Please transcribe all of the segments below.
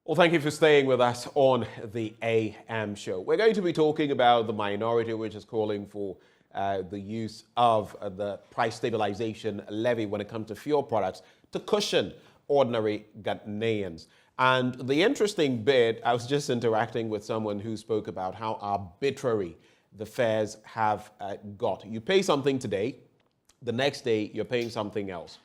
Well, thank you for staying with us on the AM show. We're going to be talking about the minority which is calling for the use of the price stabilization levy when it comes to fuel products to cushion ordinary Ghanaians. And the interesting bit, I was just interacting with someone who spoke about how arbitrary the fares have got. You pay something today, the next day you're paying something else.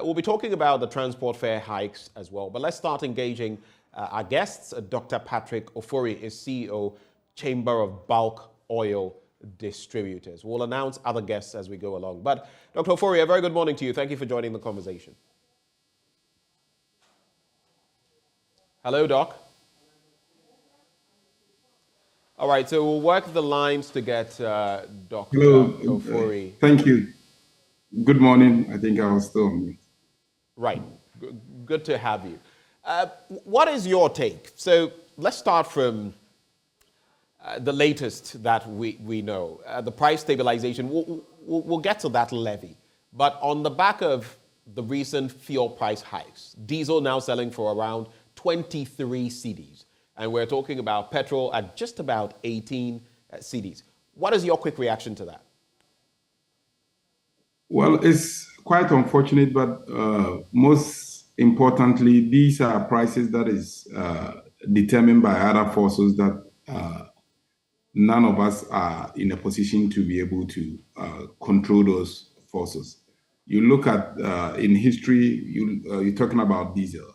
We'll be talking about the transport fare hikes as well, but let's start engaging our guests. Dr. Patrick Ofori is CEO, Chamber of Bulk Oil Distributors. We'll announce other guests as we go along. But Dr. Ofori, a very good morning to you. Thank you for joining the conversation. Hello, Doc. All right, so we'll work the lines to get Dr. Ofori. Thank you. Good morning. I think I was still on mute. Right. Good to have you. What is your take? So let's start from the latest that we know, the price stabilization. We'll get to that levy. But on the back of the recent fuel price hikes, diesel now selling for around 23 cedis. And we're talking about petrol at just about 18 cedis. What is your quick reaction to that? Well, it's quite unfortunate, but most importantly, these are prices that is determined by other forces that none of us are in a position to be able to control those forces. You look at in history, you're talking about diesel.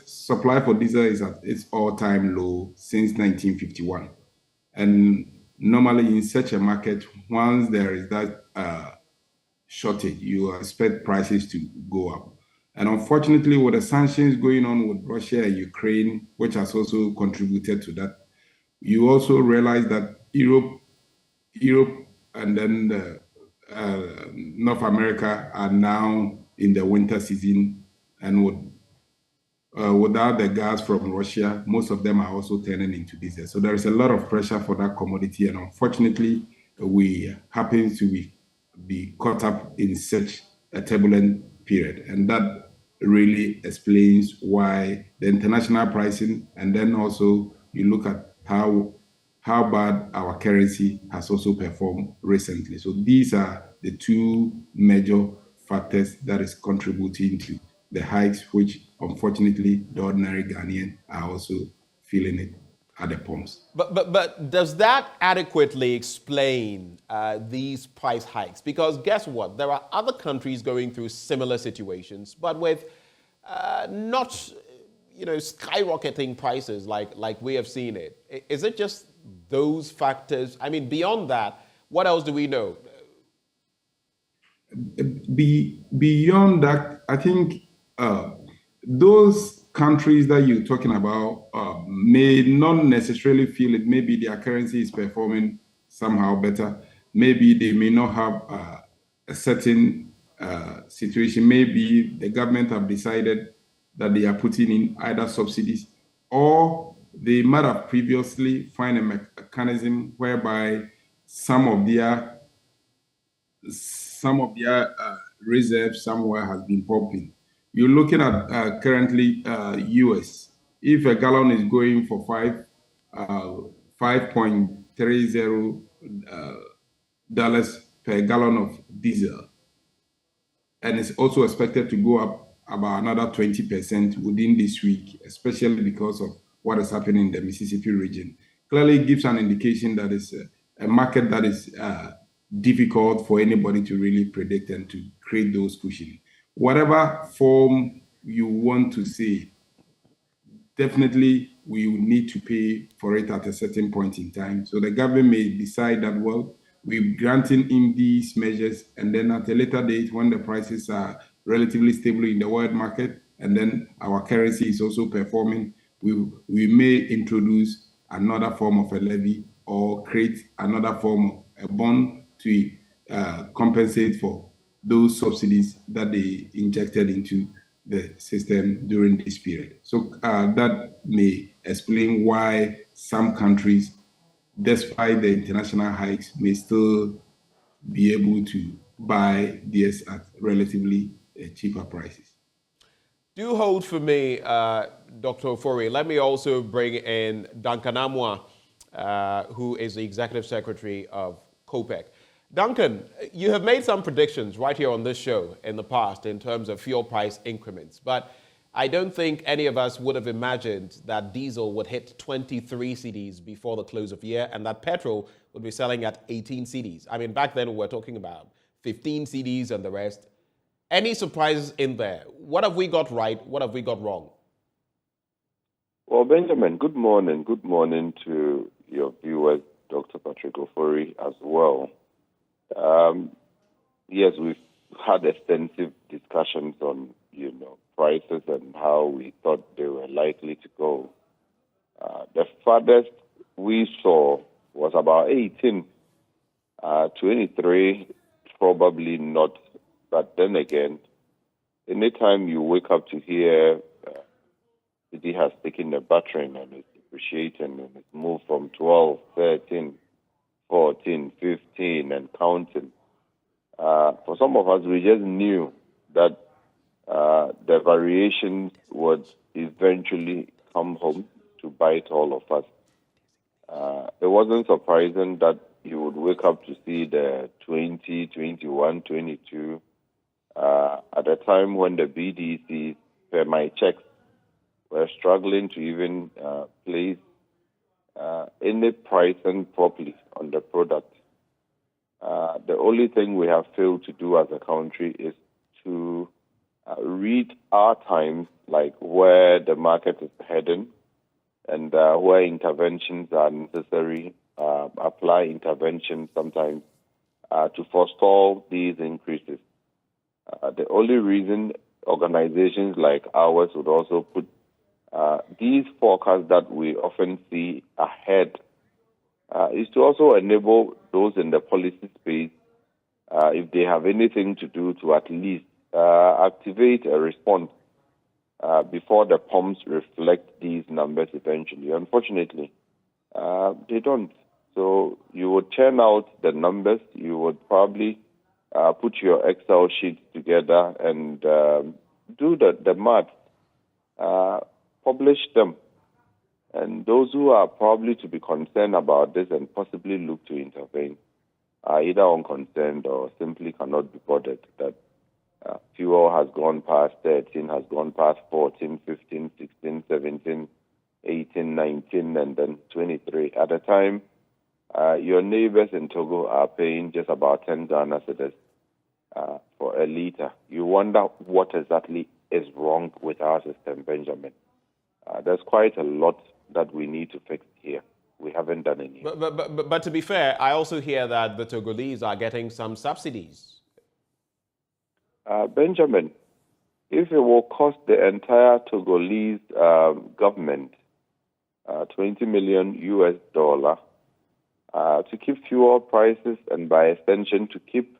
Supply for diesel is at its all-time low since 1951. And normally in such a market, once there is that shortage, you expect prices to go up. And unfortunately, with the sanctions going on with Russia and Ukraine, which has also contributed to that, you also realize that Europe and then North America are now in the winter season, and without the gas from Russia, most of them are also turning into diesel. So there is a lot of pressure for that commodity, and unfortunately, we happen to be caught up in such a turbulent period, and that really explains why the international pricing, and then also you look at how bad our currency has also performed recently. So these are the two major factors that is contributing to the hikes, which unfortunately the ordinary Ghanaian are also feeling it at the pumps. But does that adequately explain these price hikes? Because guess what? There are other countries going through similar situations, but with not skyrocketing prices like we have seen it. Is it just those factors? I mean, beyond that, what else do we know? Beyond that, I think those countries that you're talking about may not necessarily feel it. Maybe their currency is performing somehow better. Maybe they may not have a certain situation. Maybe the government have decided that they are putting in either subsidies, or they might have previously find a mechanism whereby some of their reserves somewhere has been popping. You're looking at currently US. If a gallon is going for $5.30 per gallon of diesel, and it's also expected to go up about another 20% within this week, especially because of what is happening in the Mississippi region, clearly gives an indication that it's a market that is difficult for anybody to really predict and to create those cushions. Whatever form you want to see, definitely we will need to pay for it at a certain point in time. So the government may decide that, well, we're granting in these measures, and then at a later date, when the prices are relatively stable in the world market, and then our currency is also performing, we may introduce another form of a levy or create another form of a bond to compensate for those subsidies that they injected into the system during this period. So that may explain why some countries, despite the international hikes, may still be able to buy this at relatively cheaper prices. Do hold for me, Dr. Ofori. Let me also bring in Duncan Amwa, who is the Executive Secretary of COPEC. Duncan, you have made some predictions right here on this show in the past in terms of fuel price increments, but I don't think any of us would have imagined that diesel would hit 23 cedis before the close of the year and that petrol would be selling at 18 cedis. I mean, back then we were talking about 15 cedis and the rest. Any surprises in there? What have we got right? What have we got wrong? Well, Benjamin, good morning. Good morning to your viewers, Dr. Patrick Ofori, as well. Yes, we've had extensive discussions on, prices and how we thought they were likely to go. The farthest we saw was about 18. 23, probably not. But then again, anytime you wake up to hear it has taken a battering and it's depreciating and it's moved from 12, 13, 14, 15 and counting. For some of us, we just knew that the variations would eventually come home to bite all of us. It wasn't surprising that you would wake up to see the 20, 21, 22 at a time when the BDCs, per my checks, were struggling to even place any pricing properly on the product. The only thing we have failed to do as a country is to read our times, like where the market is heading and where interventions are necessary, apply interventions sometimes to forestall these increases. The only reason organizations like ours would also put these forecasts that we often see ahead is to also enable those in the policy space, if they have anything to do, to at least activate a response before the pumps reflect these numbers eventually. Unfortunately, they don't. So you would churn out the numbers, you would probably put your Excel sheets together and do the math, publish them. And those who are probably to be concerned about this and possibly look to intervene are either unconcerned or simply cannot be bothered that fuel has gone past 13, has gone past 14, 15, 16, 17, 18, 19, and then 23. At a time, your neighbors in Togo are paying just about 10 Ghana cedis for a liter. You wonder what exactly is wrong with our system, Benjamin. There's quite a lot that we need to fix here. We haven't done any. But to be fair, I also hear that the Togolese are getting some subsidies. Benjamin, if it will cost the entire Togolese government $20 million to keep fuel prices and by extension to keep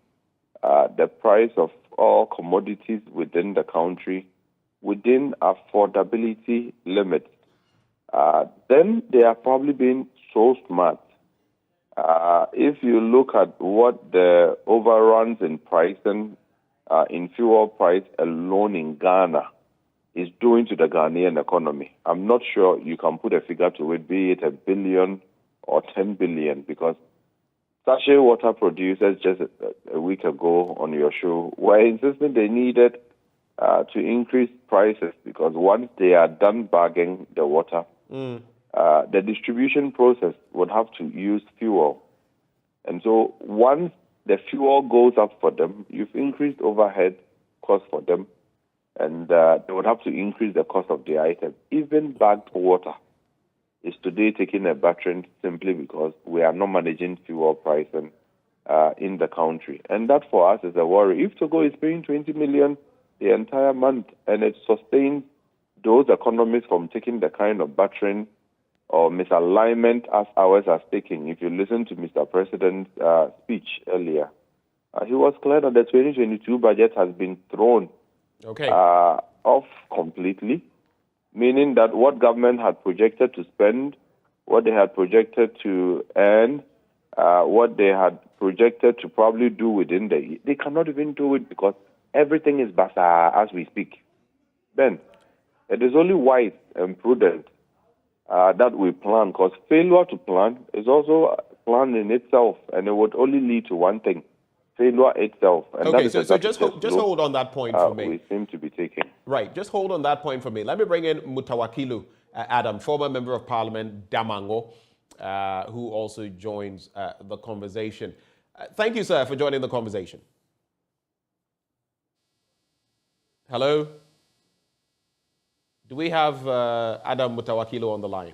the price of all commodities within the country within affordability limits, then they are probably being so smart. If you look at what the overruns in pricing in fuel price alone in Ghana is doing to the Ghanaian economy, I'm not sure you can put a figure to it, be it $1 billion or 10 billion, because sachet water producers just a week ago on your show were insisting they needed to increase prices because once they are done bagging the water, the distribution process would have to use fuel. And so once the fuel goes up for them, you've increased overhead cost for them, and they would have to increase the cost of the item. Even bagged water is today taking a battering simply because we are not managing fuel pricing in the country. And that for us is a worry. If Togo is paying 20 million the entire month and it sustains those economies from taking the kind of battering or misalignment as ours are taking, if you listen to Mr. President's speech earlier, he was clear that the 2022 budget has been thrown off completely, meaning that what government had projected to spend, what they had projected to earn, what they had projected to probably do within the year, they cannot even do it because everything is basa as we speak. Ben, It is only wise and prudent that we plan, because failure to plan is also a plan in itself, and it would only lead to one thing: failure itself. And Okay, that is so just hold on that point for me. We seem to be taking. Right, just hold on that point for me. Let me bring in Mutawakilu Adam, former member of Parliament, Damango, who also joins the conversation. Thank you, sir, for joining the conversation. Hello? Do we have Adam Mutawakilu on the line?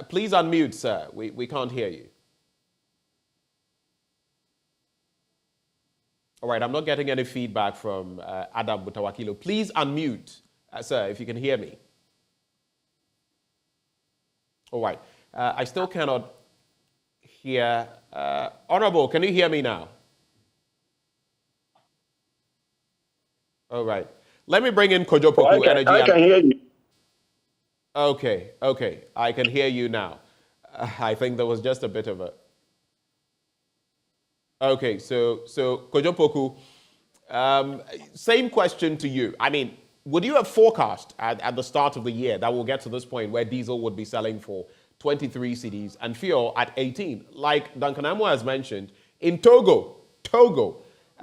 Please unmute, sir. We can't hear you. All right, I'm not getting any feedback from Adam Mutawakilu. Please unmute, sir, if you can hear me. All right, I still cannot hear. Honorable, can you hear me now? All right. Let me bring in Kojopoku Energy. I can hear you. Okay. I can hear you now. I think there was just a bit of a... Okay, so Kojopoku, same question to you. I mean, would you have forecast at the start of the year that we'll get to this point where diesel would be selling for 23 cedis and fuel at 18? Like Duncan Amo has mentioned, in Togo,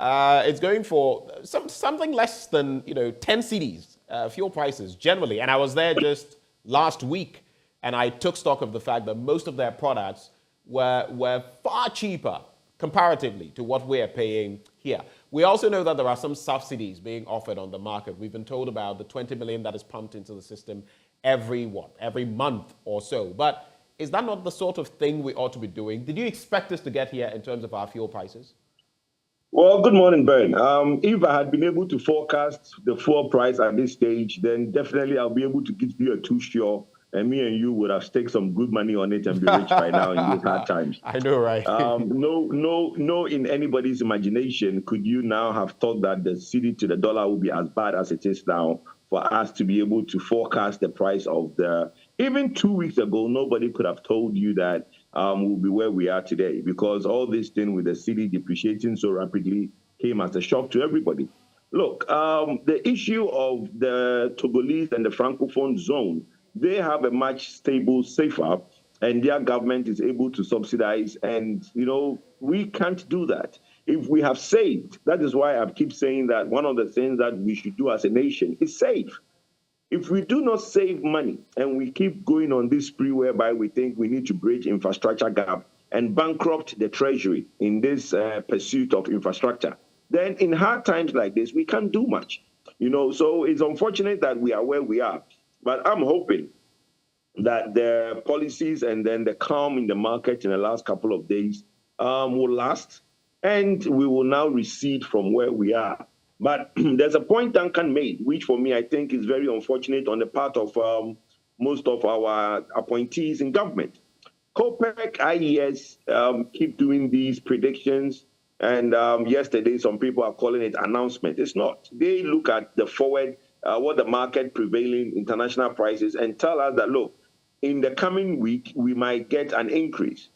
it's going for something less than 10 cedis fuel prices generally. And I was there just last week, and I took stock of the fact that most of their products were far cheaper comparatively to what we're paying here. We also know that there are some subsidies being offered on the market. We've been told about the 20 million that is pumped into the system every month or so. But is that not the sort of thing we ought to be doing? Did you expect us to get here in terms of our fuel prices? Well, good morning, Ben. If I had been able to forecast the fuel price at this stage, then definitely I'll be able to give you a too sure, and me and you would have staked some good money on it and be rich by now in these hard times. I know, right? No, in anybody's imagination could you now have thought that the cedi to the dollar would be as bad as it is now for us to be able to forecast the price of the... Even 2 weeks ago, nobody could have told you that we'll be where we are today, because all this thing with the cedi depreciating so rapidly came as a shock to everybody. Look, the issue of the Togolese and the Francophone zone, they have a much stable, safer, and their government is able to subsidize. And, we can't do that. If we have saved, that is why I keep saying that one of the things that we should do as a nation is save. If we do not save money and we keep going on this spree whereby we think we need to bridge infrastructure gap and bankrupt the treasury in this pursuit of infrastructure, then in hard times like this, we can't do much. So it's unfortunate that we are where we are. But I'm hoping that the policies and then the calm in the market in the last couple of days will last, and we will now recede from where we are. But there's a point Duncan made, which for me I think is very unfortunate on the part of most of our appointees in government. COPEC, IES keep doing these predictions, and yesterday some people are calling it announcement. It's not. They look at the forward, what the market prevailing international prices, and tell us that, look, in the coming week, we might get an increase.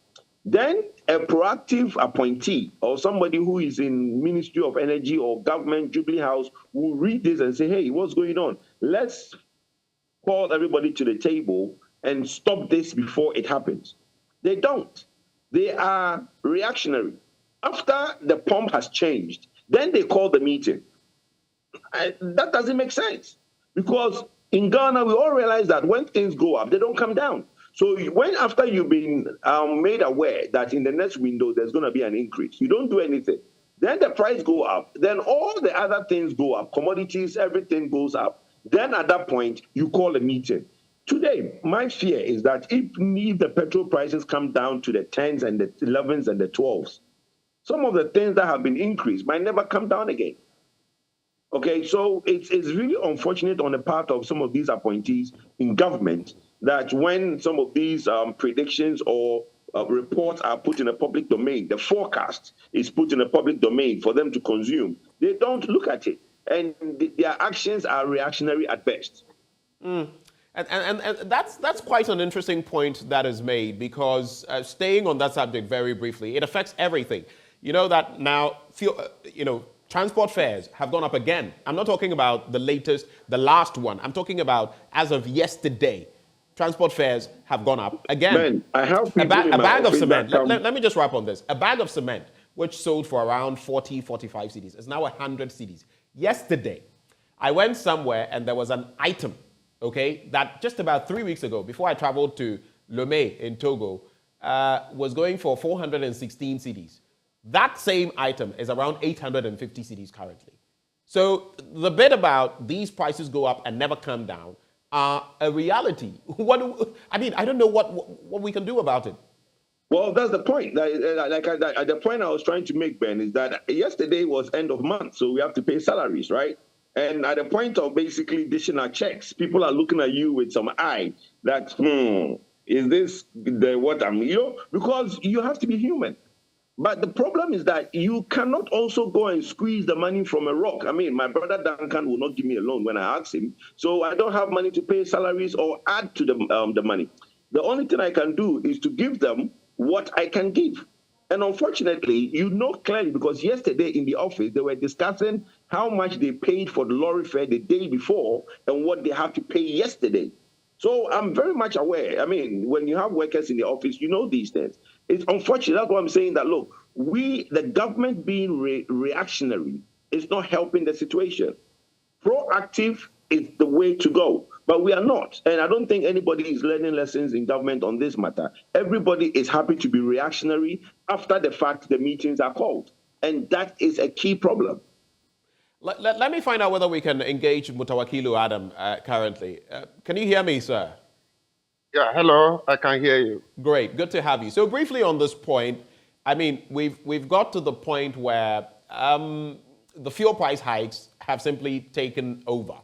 Then a proactive appointee or somebody who is in Ministry of Energy or government Jubilee House will read this and say, hey, what's going on? Let's call everybody to the table and stop this before it happens. They don't. They are reactionary. After the pump has changed, then they call the meeting. That doesn't make sense, because in Ghana, we all realize that when things go up, they don't come down. So when after you've been made aware that in the next window there's going to be an increase, you don't do anything. Then the price go up. Then all the other things go up. Commodities, everything goes up. Then at that point, you call a meeting. Today, my fear is that if the petrol prices come down to the 10s and the 11s and the 12s, some of the things that have been increased might never come down again. Okay, so it's really unfortunate on the part of some of these appointees in government that when some of these predictions or reports are put in a public domain, the forecast is put in a public domain for them to consume, they don't look at it. And their actions are reactionary at best. And that's quite an interesting point that is made, because staying on that subject very briefly, it affects everything. You know that now, transport fares have gone up again. I'm not talking about the last one. I'm talking about as of yesterday. Transport fares have gone up again. Man, I have A, people in a my bag of office cement, that come. let me just wrap on this. A bag of cement, which sold for around 40, 45 cedis, is now 100 cedis. Yesterday, I went somewhere and there was an item, okay, that just about 3 weeks ago, before I traveled to Lomé in Togo, was going for 416 cedis. That same item is around 850 cedis currently. So the bit about these prices go up and never come down are a reality. I don't know what we can do about it. Well, that's the point. The point I was trying to make, Ben, is that yesterday was end of month, so we have to pay salaries, right? And at the point of basically dishing our checks, people are looking at you with some eye that, is this what I'm, because you have to be human. But the problem is that you cannot also go and squeeze the money from a rock. I mean, my brother Duncan will not give me a loan when I ask him. So I don't have money to pay salaries or add to the money. The only thing I can do is to give them what I can give. And unfortunately, clearly, because yesterday in the office, they were discussing how much they paid for the lorry fare the day before and what they have to pay yesterday. So I'm very much aware. I mean, when you have workers in the office, you know these things. It's unfortunate. That's why I'm saying that, look, the government being reactionary is not helping the situation. Proactive is the way to go, but we are not. And I don't think anybody is learning lessons in government on this matter. Everybody is happy to be reactionary after the fact the meetings are called. And that is a key problem. Let me find out whether we can engage Mutawakilu Adam currently. Can you hear me, sir? Yeah, hello, I can hear you. Great, good to have you. So briefly on this point, I mean, we've got to the point where the fuel price hikes have simply taken over.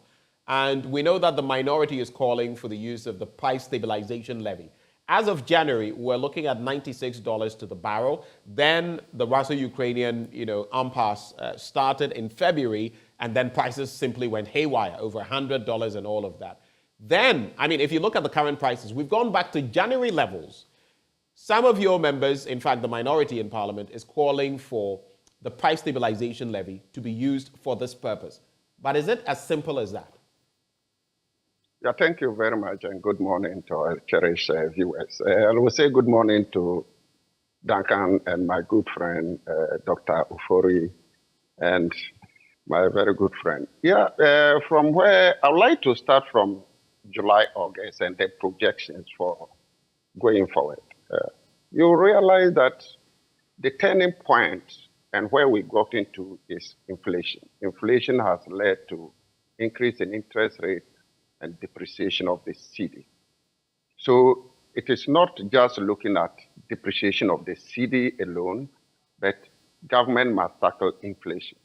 And we know that the minority is calling for the use of the price stabilization levy. As of January, we're looking at $96 to the barrel. Then the Russo-Ukrainian, impasse started in February, and then prices simply went haywire, over $100 and all of that. Then, I mean, if you look at the current prices, we've gone back to January levels. Some of your members, in fact, the minority in Parliament, is calling for the price stabilization levy to be used for this purpose. But is it as simple as that? Yeah, thank you very much, and good morning to our cherished viewers. I will say good morning to Duncan and my good friend, Dr. Ufori, and my very good friend. Yeah, from where I would like to start from July, August, and the projections for going forward. You realize that the turning point and where we got into is inflation. Inflation has led to increase in interest rate and depreciation of the cedi. So it is not just looking at depreciation of the cedi alone, but government must tackle inflation.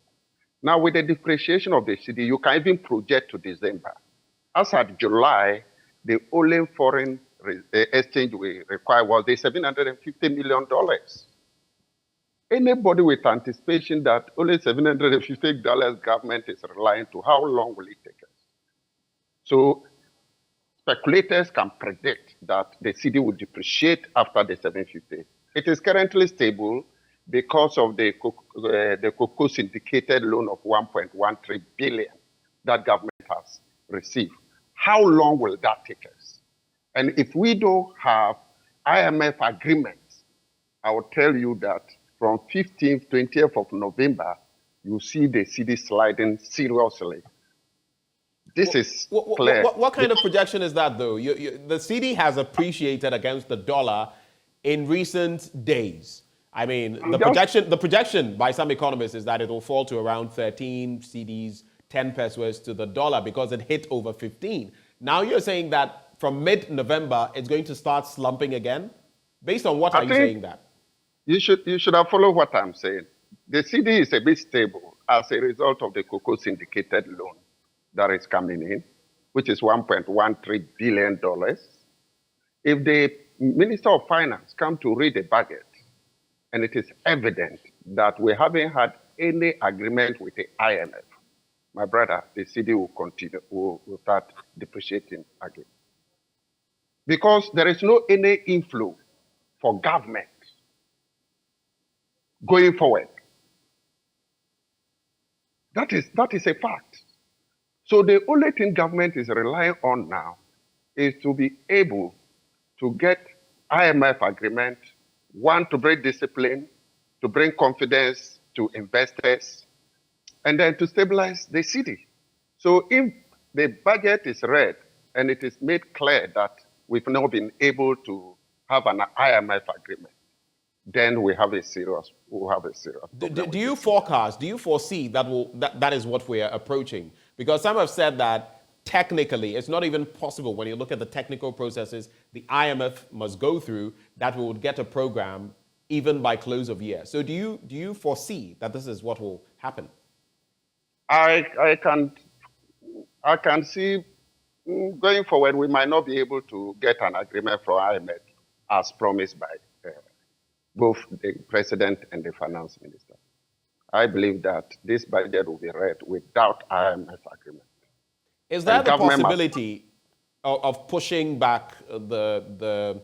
Now, with the depreciation of the cedi, you can even project to December. As at July, the only foreign exchange we require was the $750 million. Anybody with anticipation that only $750 government is relying to, how long will it take us? So speculators can predict that the cedi will depreciate after the 750. It is currently stable because of the cocoa syndicated loan of 1.13 billion that government has received. How long will that take us? And if we don't have IMF agreements, I will tell you that from 15th, 20th of November, you see the cedi sliding seriously. This is clear. What kind of projection is that, though? The cedi has appreciated against the dollar in recent days. I mean, the projection by some economists is that it will fall to around 13 cedis, 10 pesos to the dollar because it hit over 15. Now you're saying that from mid-November, it's going to start slumping again? Based on what are you saying that? You should have followed what I'm saying. The cedi is a bit stable as a result of the cocoa syndicated loan that is coming in, which is $1.13 billion. If the Minister of Finance come to read the budget, and it is evident that we haven't had any agreement with the IMF, my brother, the cedi will continue, will start depreciating again. Because there is no any inflow for government going forward. That is a fact. So the only thing government is relying on now is to be able to get IMF agreement, one, to bring discipline, to bring confidence to investors, and then to stabilize the city. So if the budget is read and it is made clear that we've not been able to have an IMF agreement, then we'll have a serious problem. Do you forecast, do you foresee that is what we are approaching? Because some have said that technically it's not even possible when you look at the technical processes the IMF must go through that we would get a program even by close of year. So do you foresee that this is what will happen? I can see going forward we might not be able to get an agreement from IMF as promised by both the president and the finance minister. I believe that this budget will be read without IMF agreement. Is there the possibility of pushing back the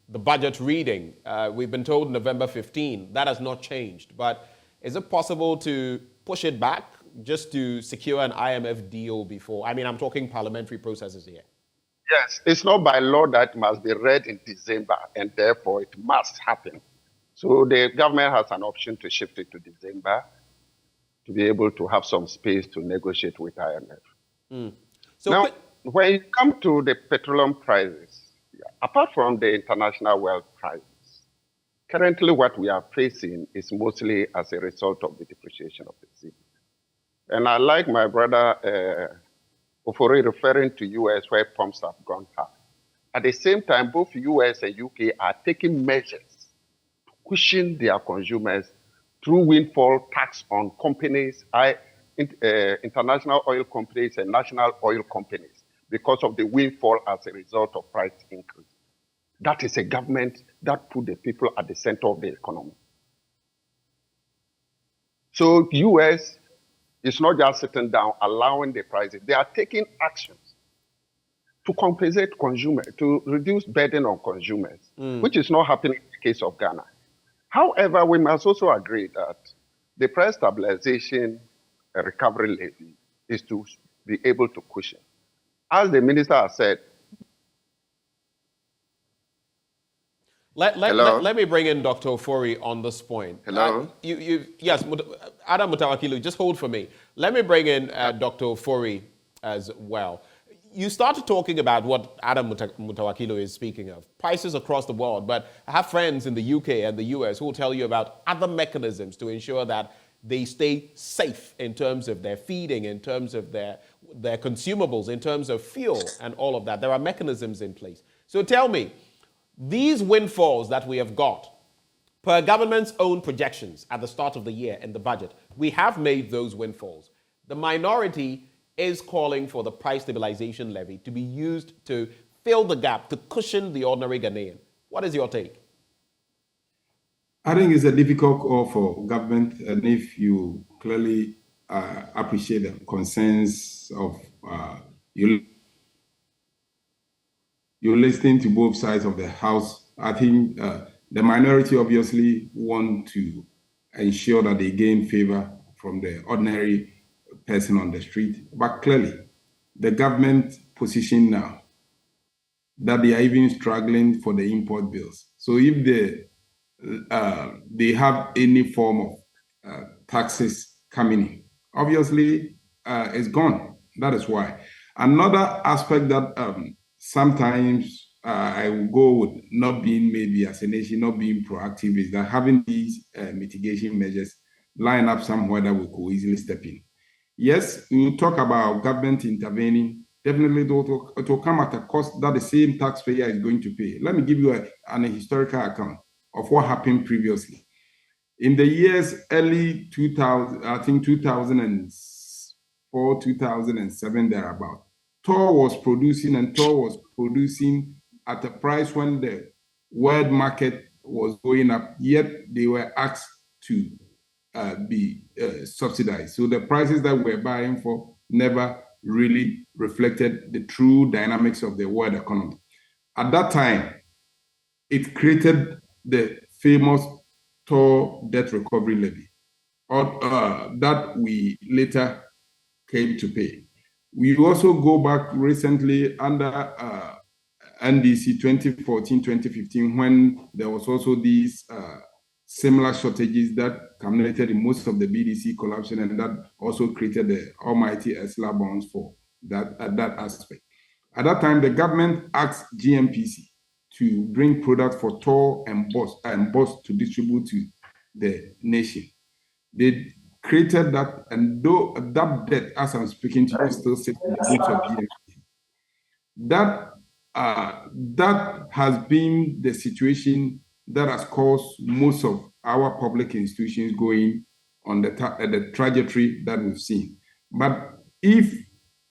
budget reading? We've been told November 15. That has not changed. But is it possible to push it back just to secure an IMF deal before? I mean, I'm talking parliamentary processes here. Yes, it's not by law that it must be read in December, and therefore it must happen. So the government has an option to shift it to December to be able to have some space to negotiate with IMF. So now, when it comes to the petroleum prices, apart from the international world prices, currently what we are facing is mostly as a result of the depreciation of the cedi. And I like my brother Ofori referring to US where pumps have gone high. At the same time, both US and UK are taking measures to cushion their consumers through windfall tax on companies, international oil companies and national oil companies because of the windfall as a result of price increase. That is a government that put the people at the center of the economy. So US is not just sitting down, allowing the prices. They are taking actions to compensate consumers, to reduce burden on consumers, which is not happening in the case of Ghana. However, we must also agree that the price stabilization recovery levy is to be able to cushion. As the minister has said, let me bring in Dr. Ofori on this point. Hello? Yes, Adam Mutawakilu, just hold for me. Let me bring in Dr. Ofori as well. You started talking about what Adam Mutawakilu is speaking of, prices across the world, but I have friends in the UK and the US who will tell you about other mechanisms to ensure that they stay safe in terms of their feeding, in terms of their consumables, in terms of fuel and all of that. There are mechanisms in place. So tell me, these windfalls that we have got, per government's own projections at the start of the year in the budget, we have made those windfalls. The minority is calling for the price stabilization levy to be used to fill the gap, to cushion the ordinary Ghanaian. What is your take? I think it's a difficult call for government, and if you clearly appreciate the concerns of you're listening to both sides of the house, I think the minority obviously want to ensure that they gain favor from the ordinary person on the street. But clearly, the government position now that they are even struggling for the import bills. So if they have any form of taxes coming in, obviously it's gone. That is why. Another aspect that sometimes I will go with not being maybe as a nation, not being proactive, is that having these mitigation measures line up somewhere that we could easily step in. Yes, when you talk about government intervening, definitely it will come at a cost that the same taxpayer is going to pay. Let me give you an historical account of what happened previously. In the years early 2000, I think 2004, 2007, thereabout, Tor was producing at a price when the world market was going up, yet they were asked to be subsidized. So the prices that we're buying for never really reflected the true dynamics of the world economy. At that time, it created the famous Tor debt recovery levy. that we later came to pay. We also go back recently under NDC 2014-2015 when there was also these similar shortages that culminated in most of the BDC collapsing, and that also created the almighty ESLA bonds for that aspect. At that time, the government asked GMPC to bring products for toll and bus to distribute to the nation. They created that, and though that debt, as I'm speaking to you, still sits in the books of GMPC. That has been the situation that has caused most of our public institutions going on the trajectory that we've seen. But if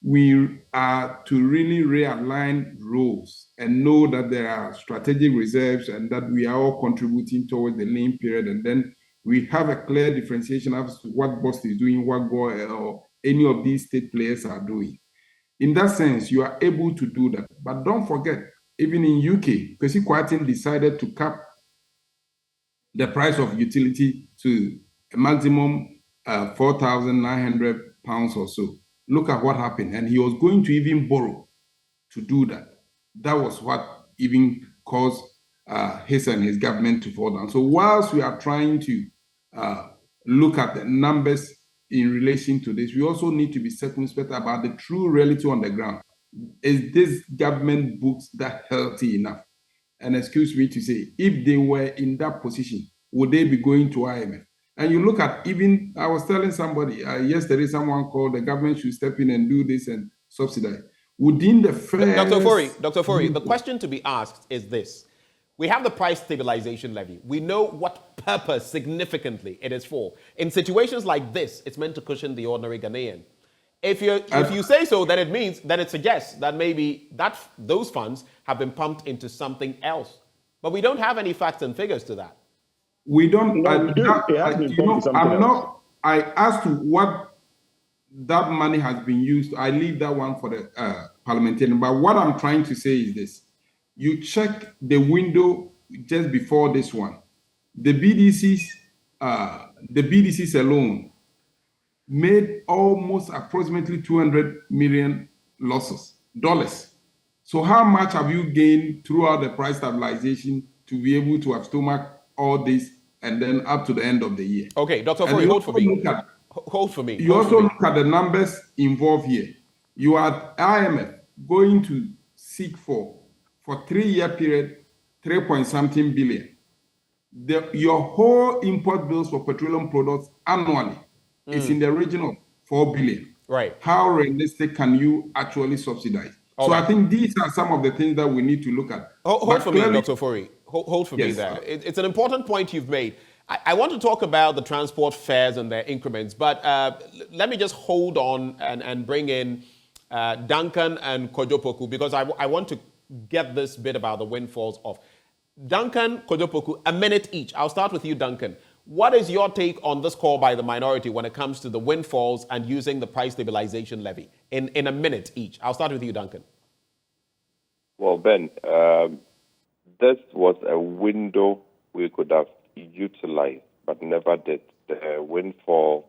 we are to really realign roles and know that there are strategic reserves and that we are all contributing towards the lean period, and then we have a clear differentiation as to what BOST is doing, what GOA or any of these state players are doing. In that sense, you are able to do that. But don't forget, even in UK, Kwesi Kwarteng decided to cap the price of utility to a maximum £4,900 or so. Look at what happened. And he was going to even borrow to do that. That was what even caused his and his government to fall down. So whilst we are trying to look at the numbers in relation to this, we also need to be circumspect about the true reality on the ground. Is this government books that healthy enough? And excuse me to say, if they were in that position, would they be going to IMF? And you look at even, I was telling somebody yesterday, someone called the government should step in and do this and subsidize. Within the first... Dr. Ofori, the question to be asked is this. We have the price stabilization levy. We know what purpose significantly it is for. In situations like this, it's meant to cushion the ordinary Ghanaian. If you say so, then it means that it suggests that maybe those funds have been pumped into something else. But we don't have any facts and figures to that. We don't. I asked what that money has been used. I leave that one for the parliamentarian. But what I'm trying to say is this: you check the window just before this one. The BDCs alone made almost approximately $200 million dollars. So how much have you gained throughout the price stabilization to be able to have stomach all this and then up to the end of the year? Okay, Dr. Ofori, hold for me. You also look at the numbers involved here. You are IMF going to seek for 3-year period, 3-point-something billion. Your whole import bills for petroleum products annually is in the region of 4 billion. Right. How realistic can you actually subsidize? I think these are some of the things that we need to look at. Hold for me, Dr. Ofori. Hold for me there. It's an important point you've made. I want to talk about the transport fares and their increments, but let me just hold on and bring in Duncan and Kojopoku, because I want to get this bit about the windfalls off. Duncan, Kojopoku, a minute each. I'll start with you, Duncan. What is your take on this call by the minority when it comes to the windfalls and using the price stabilization levy? In a minute each. I'll start with you, Duncan. Well, Ben, this was a window we could have utilized, but never did. The windfall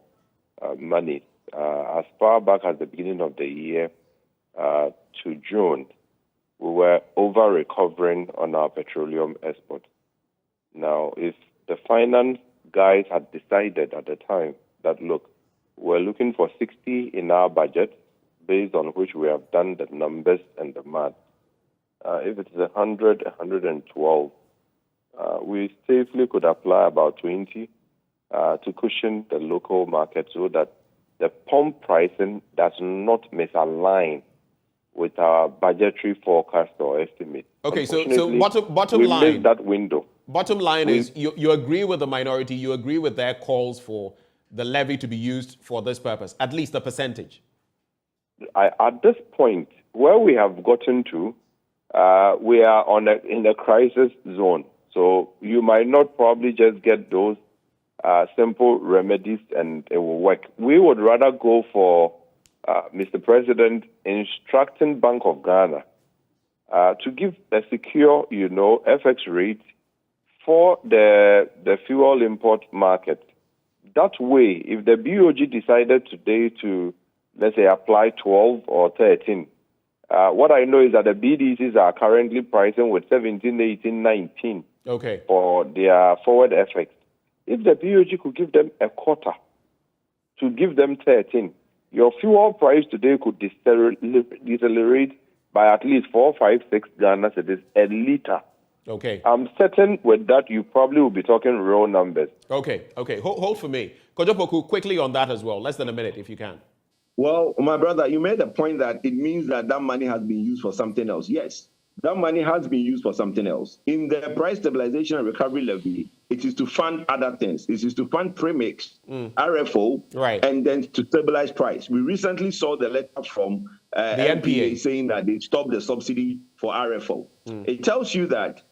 money, as far back as the beginning of the year to June, we were over-recovering on our petroleum export. Now, if the finance guys had decided at the time that, look, we're looking for 60 in our budget, based on which we have done the numbers and the math. If it's 100, 112, we safely could apply about 20 to cushion the local market so that the pump pricing does not misalign with our budgetary forecast or estimate. Okay, so bottom line, we missed that window. Bottom line is you agree with the minority, you agree with their calls for the levy to be used for this purpose, at least a percentage. At this point, where we have gotten to, we are in a crisis zone. So you might not probably just get those simple remedies and it will work. We would rather go for, Mr. President, instructing Bank of Ghana to give a secure, FX rate for the fuel import market that way, if the BOG decided today to, let's say, apply 12 or 13, what I know is that the BDCs are currently pricing with 17, 18, 19 for their forward FX. If the BOG could give them a quarter to give them 13, your fuel price today could decelerate by at least 4, 5, 6 Ghana cedis a liter. Okay. I'm certain with that you probably will be talking real numbers. Okay. Hold for me. Kojopoku, quickly on that as well. Less than a minute if you can. Well, my brother, you made a point that it means that money has been used for something else. Yes, that money has been used for something else. In the price stabilization and recovery levy, it is to fund other things. It is to fund premix, RFO, and then to stabilize price. We recently saw the letter from the NPA saying that they stopped the subsidy for RFO. It tells you that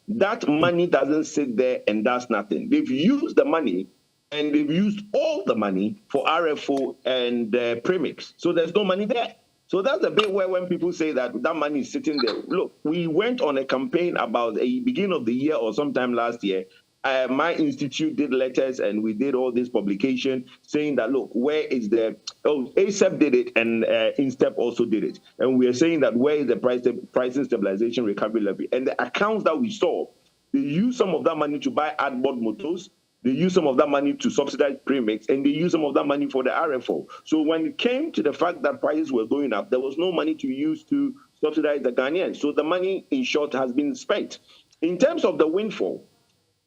money doesn't sit there and does nothing. They've used the money, and they've used all the money for RFO and premix. So there's no money there. So that's the bit where when people say that money is sitting there. Look, we went on a campaign about a beginning of the year or sometime last year. My institute did letters and we did all this publication saying that, look, where is ASEP did it and INSTEP also did it. And we are saying that where is the pricing stabilization recovery levy? And the accounts that we saw, they used some of that money to buy outboard motors. They use some of that money to subsidize premix, and they use some of that money for the RFO. So when it came to the fact that prices were going up, there was no money to use to subsidize the Ghanaians. So the money, in short, has been spent. In terms of the windfall,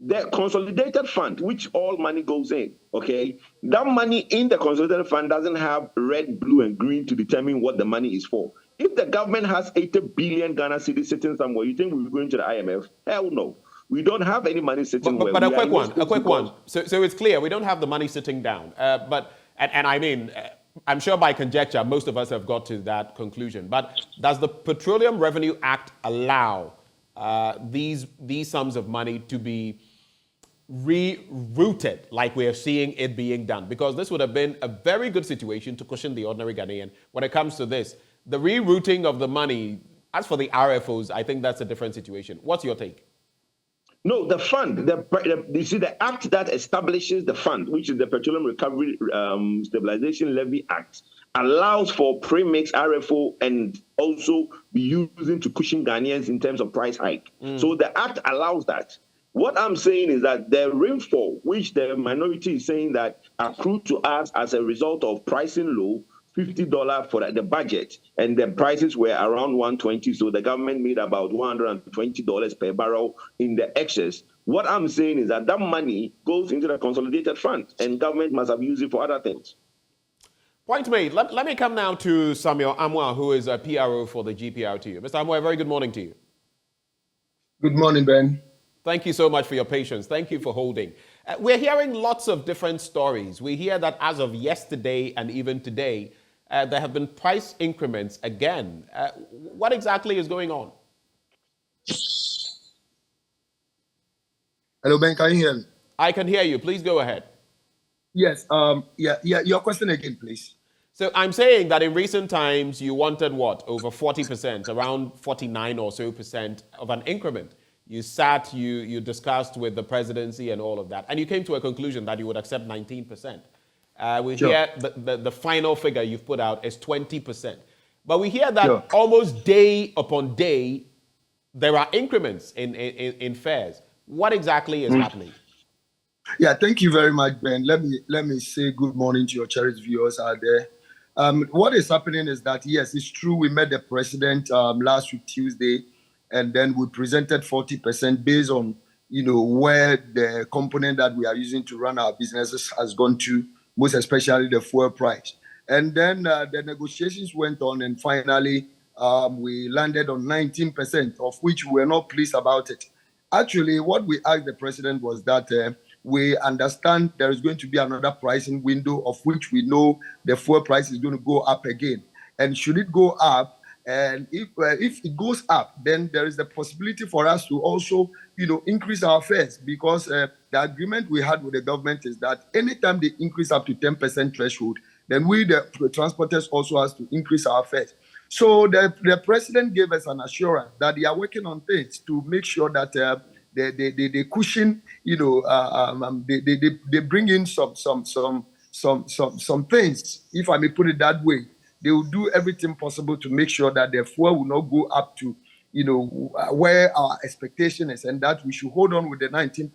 the consolidated fund, which all money goes in, okay, that money in the consolidated fund doesn't have red, blue, and green to determine what the money is for. If the government has 80 billion Ghana cedis sitting somewhere, you think we're going to the IMF? Hell no. We don't have any money sitting but a quick one. So it's clear we don't have the money sitting down. I mean, I'm sure by conjecture, most of us have got to that conclusion. But does the Petroleum Revenue Act allow these sums of money to be rerouted like we are seeing it being done? Because this would have been a very good situation to cushion the ordinary Ghanaian when it comes to this. The rerouting of the money, as for the RFOs, I think that's a different situation. What's your take? No, the fund, you see, the act that establishes the fund, which is the Petroleum Recovery Stabilization Levy Act, allows for premix, RFO, and also be using to cushion Ghanaians in terms of price hike. So the act allows that. What I'm saying is that the rainfall, which the minority is saying that accrued to us as a result of pricing low, $50 for the budget, and the prices were around 120, so the government made about $120 per barrel in the excess. What I'm saying is that money goes into the consolidated fund, and government must have used it for other things. Point made. Let me come now to Samuel Amwa, who is a PRO for the GPRTU. Mr. Amwa, a very good morning to you. Good morning, Ben. Thank you so much for your patience. Thank you for holding. We're hearing lots of different stories. We hear that as of yesterday and even today, there have been price increments again. What exactly is going on? Hello, Ben. Can you hear me? I can hear you. Please go ahead. Yes. Your question again, please. So I'm saying that in recent times, you wanted what? Over 40%, around 49 or so % of an increment. You sat, you discussed with the presidency and all of that, and you came to a conclusion that you would accept 19%. We hear the final figure you've put out is 20%. But we hear that almost day upon day, there are increments in fares. What exactly is happening? Yeah, thank you very much, Ben. Let me say good morning to your cherished viewers out there. What is happening is that, yes, it's true, we met the president last week, Tuesday, and then we presented 40% based on, where the component that we are using to run our businesses has gone to, most especially the fuel price. And then the negotiations went on, and finally, we landed on 19%, of which we were not pleased about it. Actually, what we asked the president was that we understand there is going to be another pricing window of which we know the fuel price is going to go up again. And should it go up, and if it goes up, then there is the possibility for us to also, increase our fares, because the agreement we had with the government is that anytime they increase up to 10% threshold, then we, the transporters, also has to increase our fares. So the president gave us an assurance that they are working on things to make sure that they cushion, they bring in some things, if I may put it that way. They will do everything possible to make sure that the fuel will not go up to, where our expectation is, and that we should hold on with the 19%.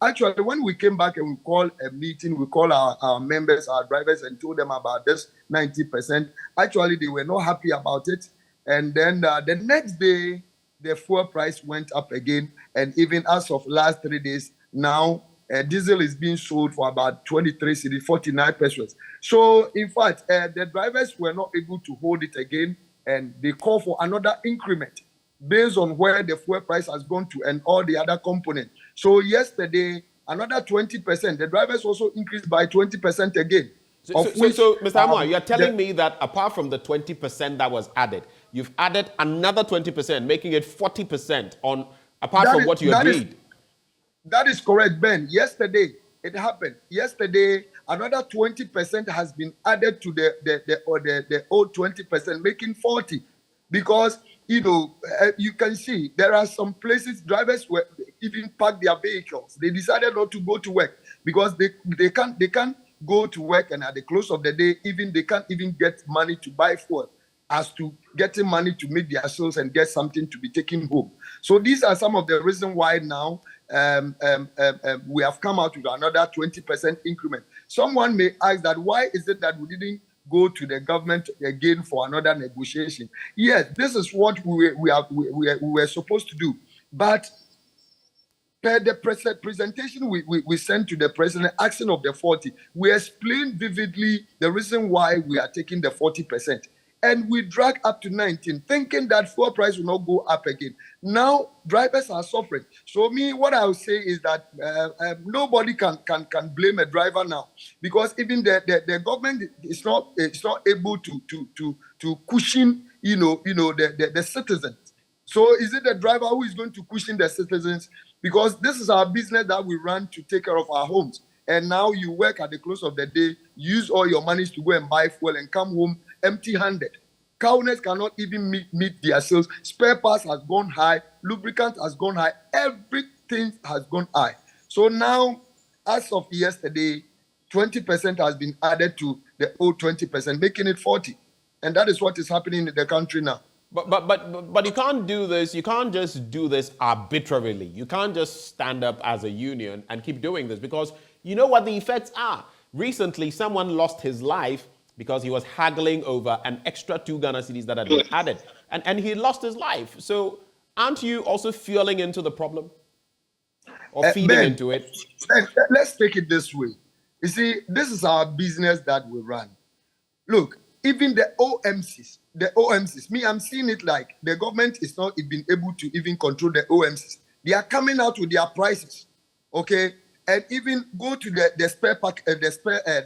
Actually, when we came back and we called a meeting, we called our members, our drivers, and told them about this 90%. Actually, they were not happy about it. And then the next day, the fuel price went up again. And even as of last 3 days, now diesel is being sold for about 23 cedis, 49 pesos. So, in fact, the drivers were not able to hold it again, and they call for another increment based on where the fuel price has gone to and all the other components. So, yesterday, another 20%. The drivers also increased by 20% again. So, Mr. Amwa, you're telling me that apart from the 20% that was added, you've added another 20%, making it 40% on apart from what you agreed. That is correct, Ben. Yesterday, it happened. Yesterday, another 20% has been added to the old 20%, making 40. Because, you can see there are some places drivers were even parked their vehicles. They decided not to go to work because they can't go to work, and at the close of the day, they can't even get money to buy fuel, as to getting money to make their sales and get something to be taken home. So these are some of the reasons why now we have come out with another 20% increment. Someone may ask that why is it that we didn't go to the government again for another negotiation? Yes, this is what we were supposed to do. But per the presentation we sent to the president asking of the 40, we explained vividly the reason why we are taking the 40%. And we drag up to 19, thinking that fuel price will not go up again. Now, drivers are suffering. So what I will say is that nobody can blame a driver now, because even the government is not able to cushion, the citizens. So is it the driver who is going to cushion the citizens? Because this is our business that we run to take care of our homes. And now you work at the close of the day, use all your money to go and buy fuel and come home empty-handed. Cowners cannot even meet their sales. Spare parts has gone high. Lubricant has gone high. Everything has gone high. So now, as of yesterday, 20% has been added to the old 20%, making it 40. And that is what is happening in the country now. But you can't do this. You can't just do this arbitrarily. You can't just stand up as a union and keep doing this, because you know what the effects are. Recently, someone lost his life because he was haggling over an extra 2 Ghana cedis that had been added. And he lost his life. So aren't you also fueling into the problem? Or feeding Ben, into it? Let's take it this way. You see, this is our business that we run. Look, even the OMCs, I'm seeing it like the government is not even able to even control the OMCs. They are coming out with their prices, okay? And even go to the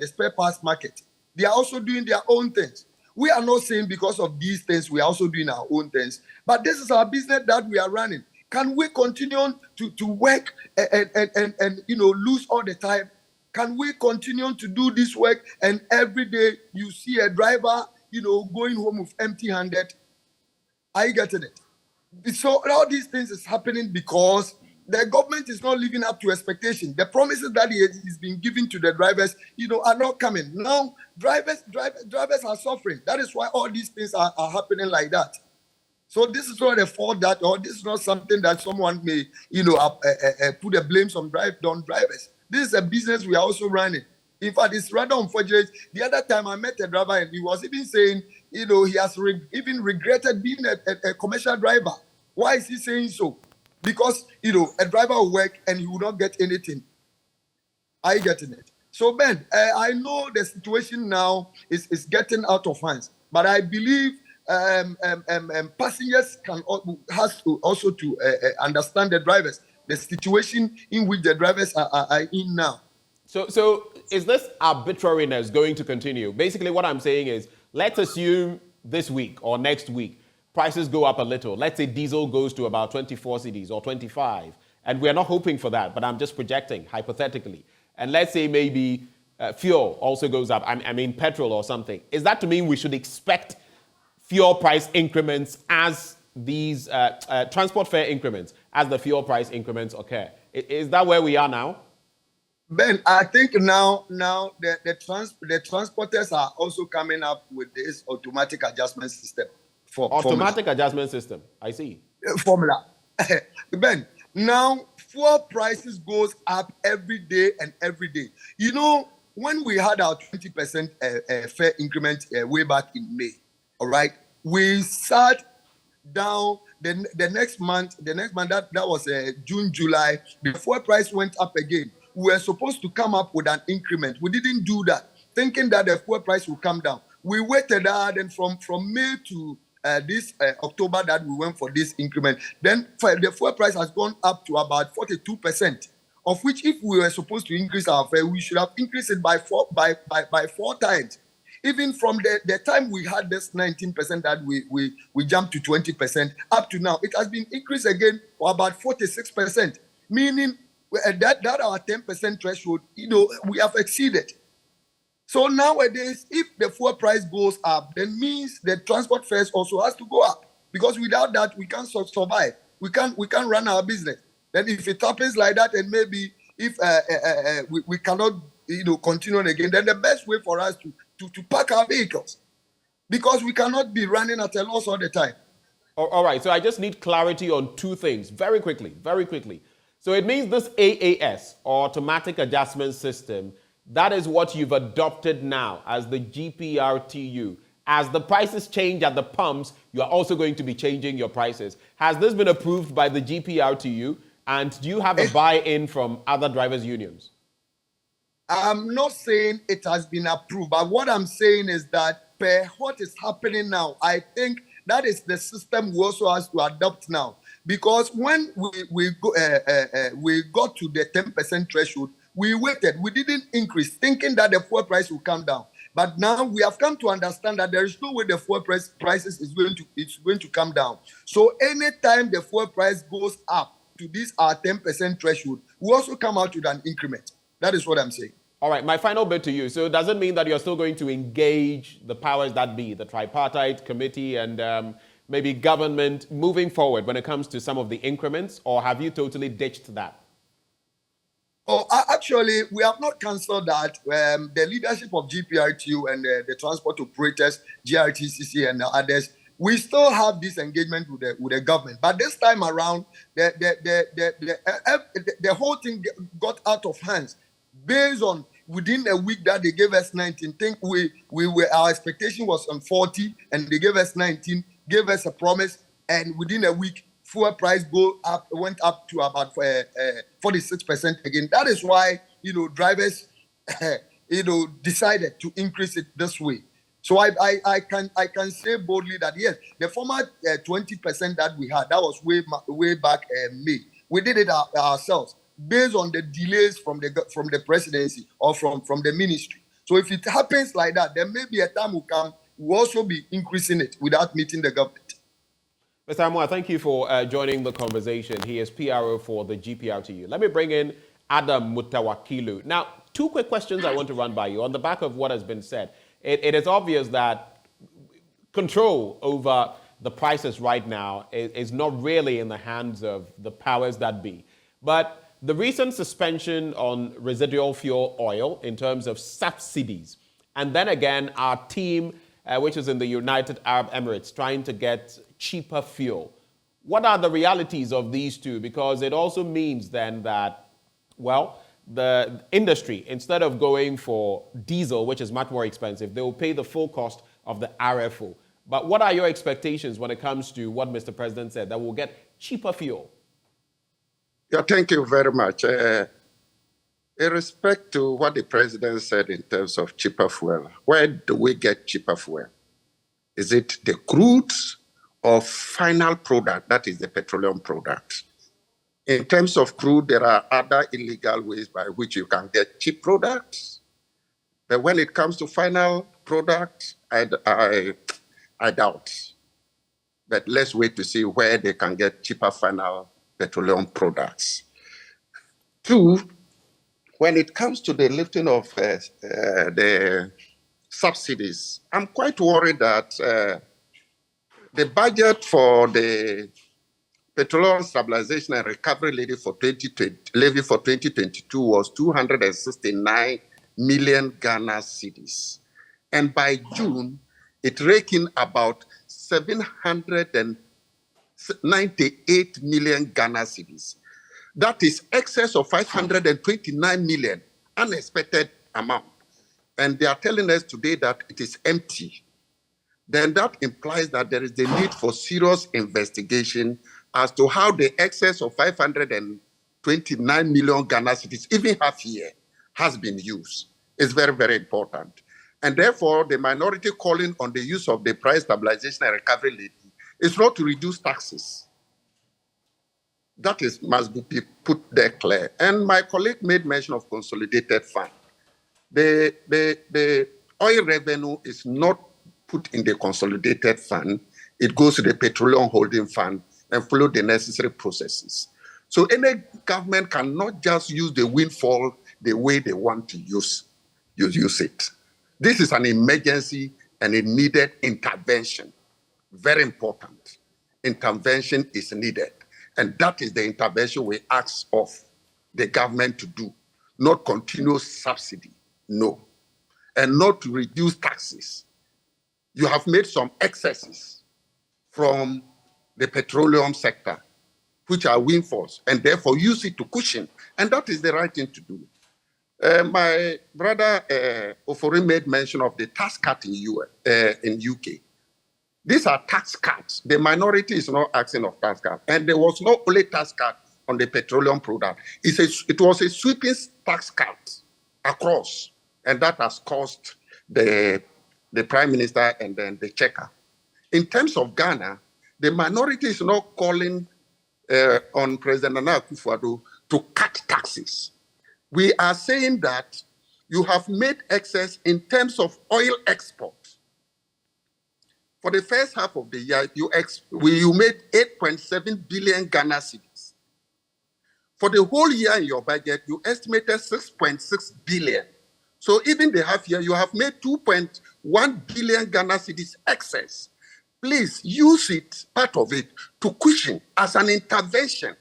spare parts market. They are also doing their own things. We are not saying because of these things we are also doing our own things, but this is our business that we are running. Can we continue to work and lose all the time? Can we continue to do this work and every day you see a driver going home with empty-handed? Are you getting it? So all these things is happening because the government is not living up to expectation. The promises that is being given to the drivers, are not coming. Now, drivers are suffering. That is why all these things are happening like that. So this is not a fault or this is not something that someone may, put the blame on drivers. This is a business we are also running. In fact, it's rather unfortunate. The other time I met a driver and he was even saying, he has even regretted being a commercial driver. Why is he saying so? Because, a driver will work and he will not get anything. Are you getting it? So, Ben, I know the situation now is getting out of hands, but I believe passengers has to also understand the drivers, the situation in which the drivers are in now. So is this arbitrariness going to continue? Basically, what I'm saying is, let's assume this week or next week, prices go up a little. Let's say diesel goes to about 24 cedis or 25. And we're not hoping for that, but I'm just projecting hypothetically. And let's say maybe fuel also goes up. I mean, petrol or something. Is that to mean we should expect fuel price increments as these transport fare increments as the fuel price increments occur. Is that where we are now? Ben, I think now the transporters are also coming up with this automatic adjustment system Automatic adjustment system. I see. Formula. Ben, now fuel prices goes up every day and every day. You know, when we had our 20% fare increment way back in May, all right, we sat down the next month that was June, July, the fuel price went up again. We were supposed to come up with an increment. We didn't do that, thinking that the fuel price will come down. We waited out, and from May to this October that we went for this increment. Then the fuel price has gone up to about 42%, of which if we were supposed to increase our fare, we should have increased it by four times. Even from the time we had this 19% that we jumped to 20%, up to now, it has been increased again for about 46%, meaning that our 10% threshold, we have exceeded. So nowadays, if the fuel price goes up, then means the transport fares also has to go up, because without that we can't survive. We can't run our business. Then if it happens like that, and maybe if we cannot continue again, then the best way for us to park our vehicles, because we cannot be running at a loss all the time. All right. So I just need clarity on two things very quickly. So it means this AAS, automatic adjustment system, that is what you've adopted now as the GPRTU. As the prices change at the pumps, you are also going to be changing your prices. Has this been approved by the GPRTU? And do you have a buy-in from other drivers' unions? I'm not saying it has been approved, but what I'm saying is that per what is happening now, I think that is the system we also have to adopt now. Because when we got to the 10% threshold, we waited. We didn't increase, thinking that the fuel price will come down. But now we have come to understand that there is no way the fuel prices is going to come down. So anytime the fuel price goes up to this our 10% threshold, we also come out with an increment. That is what I'm saying. All right, my final bit to you. So does it mean that you're still going to engage the powers that be, the tripartite committee and maybe government moving forward when it comes to some of the increments, or have you totally ditched that? Oh, actually, we have not cancelled that. The leadership of GPRTU and the transport operators, GRTCC and others, we still have this engagement with the government. But this time around, the whole thing got out of hands based on within a week that they gave us 19. Think our expectation was on 40, and they gave us 19, gave us a promise, and within a week, fuel price went up to about 46% again. That is why drivers decided to increase it this way. So I can say boldly that yes, the former 20% that we had, that was way back May. We did it ourselves based on the delays from the presidency or from the ministry. So if it happens like that, there may be a time will come we'll also be increasing it without meeting the government. Mr. Amwa, thank you for joining the conversation. He is PRO for the GPRTU. Let me bring in Adam Mutawakilu. Now, two quick questions I want to run by you. On the back of what has been said, it is obvious that control over the prices right now is not really in the hands of the powers that be. But the recent suspension on residual fuel oil in terms of subsidies, and then again, our team, which is in the United Arab Emirates, trying to get cheaper fuel. What are the realities of these two? Because it also means then that, well, the industry, instead of going for diesel, which is much more expensive, they will pay the full cost of the RFO. But what are your expectations when it comes to what Mr. President said, that we'll get cheaper fuel? Yeah, thank you very much. In respect to what the president said in terms of cheaper fuel, where do we get cheaper fuel? Is it the crude or final product, that is the petroleum product? In terms of crude, there are other illegal ways by which you can get cheap products. But when it comes to final product, I doubt. But let's wait to see where they can get cheaper final petroleum products. Two, when it comes to the lifting of the subsidies, I'm quite worried that the budget for the Petroleum stabilization and recovery levy for 2022 was 269 million Ghana cedis. And by June, it raked in about 798 million Ghana cedis. That is excess of 529 million, unexpected amount. And they are telling us today that it is empty. Then that implies that there is the need for serious investigation as to how the excess of 529 million Ghana cedis, even half year, has been used. It's very, very important. And therefore, the minority calling on the use of the price stabilization and recovery levy is not to reduce taxes. That must be put there clear. And my colleague made mention of consolidated fund. The oil revenue is not put in the consolidated fund. It goes to the Petroleum Holding Fund and follow the necessary processes. So any government cannot just use the windfall the way they want to use it. This is an emergency and it needed intervention. Very important. Intervention is needed. And that is the intervention we ask of the government to do, not continuous subsidy, no. And not to reduce taxes. You have made some excesses from the petroleum sector, which are windfalls, and therefore use it to cushion. And that is the right thing to do. My brother Ofori made mention of the tax cut in UK. These are tax cuts. The minority is not asking of tax cut. And there was not only tax cut on the petroleum product. It was a sweeping tax cut across. And that has cost the prime minister and then the checker. In terms of Ghana, the minority is not calling on President Nana Akufo-Addo to cut taxes. We are saying that you have made excess in terms of oil export. For the first half of the year, you made 8.7 billion Ghana cedis. For the whole year in your budget, you estimated 6.6 billion. So even the half year, you have made 2.1 billion Ghana cedis excess. Please use it, part of it, to cushion as an intervention.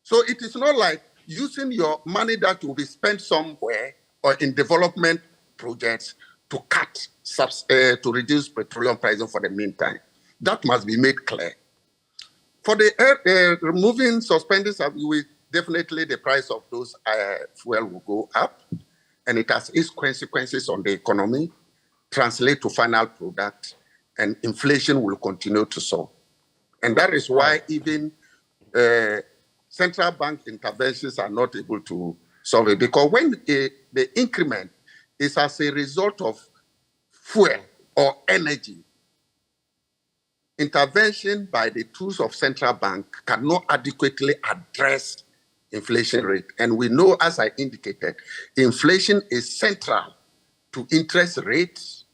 So it is not like using your money that will be spent somewhere or in development projects to cut, to reduce petroleum prices for the meantime. That must be made clear. For the removing, suspending, definitely the price of those fuel will go up, and it has its consequences on the economy, translate to final product, and inflation will continue to soar. And that is why even central bank interventions are not able to solve it. Because when the increment is as a result of fuel or energy, intervention by the tools of central bank cannot adequately address inflation rate. And we know, as I indicated, inflation is central to interest rates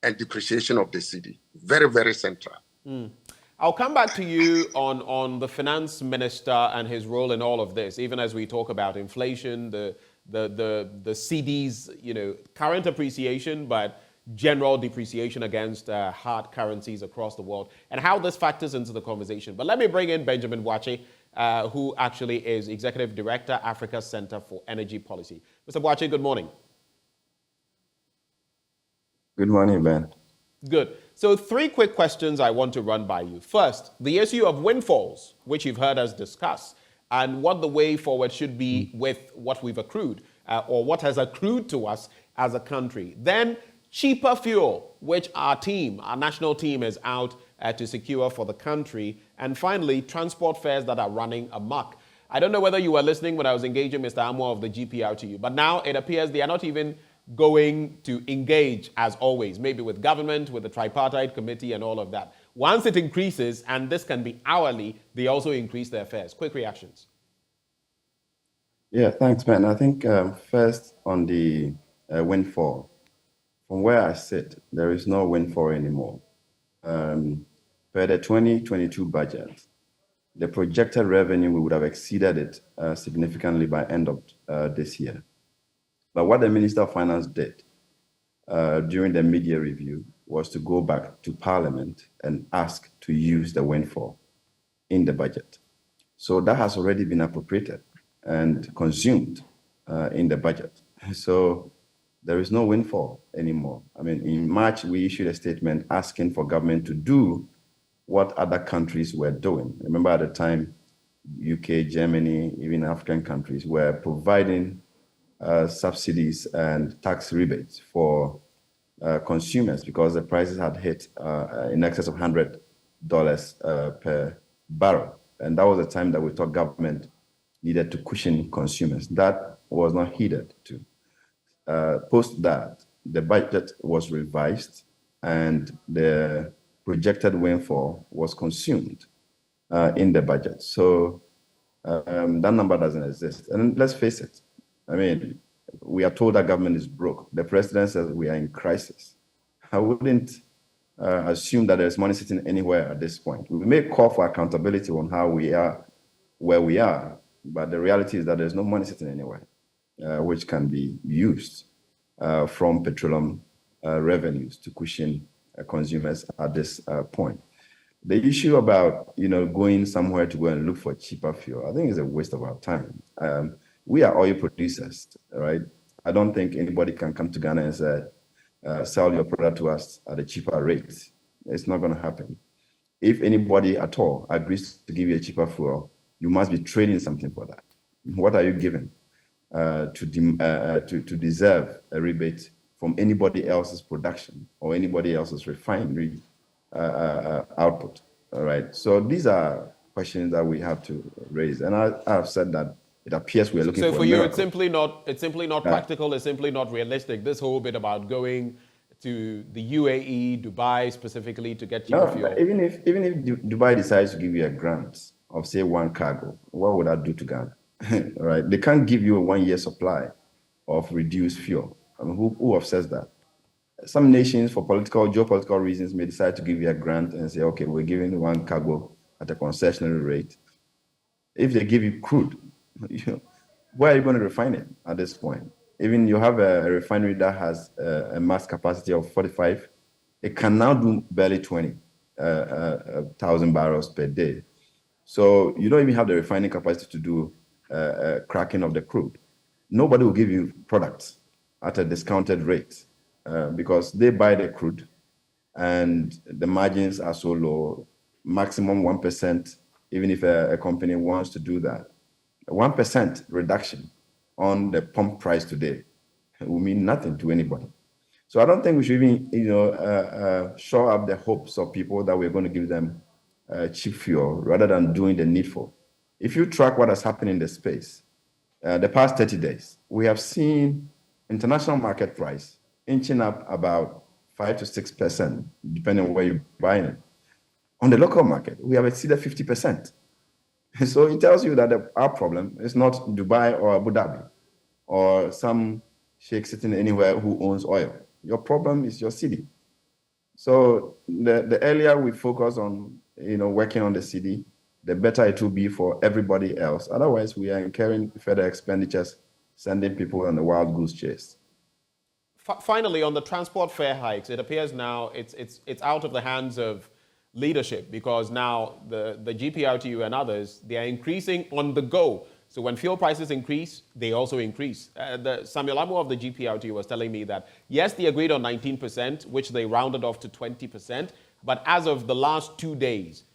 and depreciation of the cedi. Very, very central. I'll come back to you on the finance minister and his role in all of this, even as we talk about inflation, the cedi's, current appreciation, but general depreciation against hard currencies across the world, and how this factors into the conversation. But let me bring in Benjamin Akakpo, who actually is Executive Director, Africa Center for Energy Policy. Mr. Akakpo, good morning. Good morning, Ben. Good. So 3 quick questions I want to run by you. First, the issue of windfalls, which you've heard us discuss, and what the way forward should be with what we've accrued, or what has accrued to us as a country. Then cheaper fuel, which our national team is out to secure for the country. And finally, transport fares that are running amok. I don't know whether you were listening when I was engaging Mr. Amo of the GPRTU, but now it appears they are not even going to engage, as always, maybe with government, with the tripartite committee and all of that. Once it increases, and this can be hourly, they also increase their fares. Quick reactions. Yeah, thanks, Ben. I think first on the windfall, from where I sit, there is no windfall anymore. Per the 2022 budget, the projected revenue, we would have exceeded it significantly by end of this year. But what the Minister of Finance did during the media review was to go back to Parliament and ask to use the windfall. in the budget. So that has already been appropriated and consumed in the budget. So there is no windfall anymore. I mean, in March, we issued a statement asking for government to do what other countries were doing. Remember at the time, UK, Germany, even African countries were providing subsidies and tax rebates for consumers because the prices had hit in excess of $100 per barrel. And that was the time that we thought government needed to cushion consumers. That was not heeded to. Post that, the budget was revised and the projected windfall was consumed in the budget. So that number doesn't exist. And let's face it, I mean, we are told that government is broke. The president says we are in crisis. I wouldn't assume that there's money sitting anywhere at this point. We may call for accountability on how we are, where we are, but the reality is that there's no money sitting anywhere, which can be used from petroleum revenues to cushion consumers at this point. The issue about going somewhere to go and look for cheaper fuel, I think is a waste of our time. We are oil producers, right? I don't think anybody can come to Ghana and say, sell your product to us at a cheaper rate. It's not going to happen. If anybody at all agrees to give you a cheaper fuel, you must be trading something for that. What are you giving to deserve a rebate from anybody else's production or anybody else's refinery output? All right. So these are questions that we have to raise, and I've said that it appears we are looking for. So for you, it's simply not practical. It's simply not realistic. This whole bit about going to the UAE, Dubai specifically to get cheaper fuel. Even if Dubai decides to give you a grant of say one cargo, what would that do to Ghana? All right. They can't give you a 1 year supply of reduced fuel. I mean, who offsets that? Some nations, for geopolitical reasons, may decide to give you a grant and say, okay, we're giving one cargo at a concessionary rate. If they give you crude, where are you going to refine it at this point? Even you have a refinery that has a mass capacity of 45, it can now do barely 20,000 barrels per day. So you don't even have the refining capacity to do cracking of the crude. Nobody will give you products at a discounted rate because they buy the crude and the margins are so low, maximum 1%, even if a company wants to do that. 1% reduction on the pump price today will mean nothing to anybody. So I don't think we should even, shore up the hopes of people that we're going to give them cheap fuel rather than doing the needful. If you track what has happened in the space, the past 30 days, we have seen international market price inching up about 5 to 6%, depending on where you're buying it. On the local market, we have exceeded 50%. So it tells you that our problem is not Dubai or Abu Dhabi or some sheikh sitting anywhere who owns oil. Your problem is your city. So the earlier we focus on working on the city, the better it will be for everybody else. Otherwise, we are incurring further expenditures, sending people on a wild goose chase. Finally, on the transport fare hikes, it appears now it's out of the hands of leadership because now the GPRTU and others, they are increasing on the go. So when fuel prices increase, they also increase. Samuel Amo of the GPRTU was telling me that, yes, they agreed on 19%, which they rounded off to 20%. But as of the last 2 days,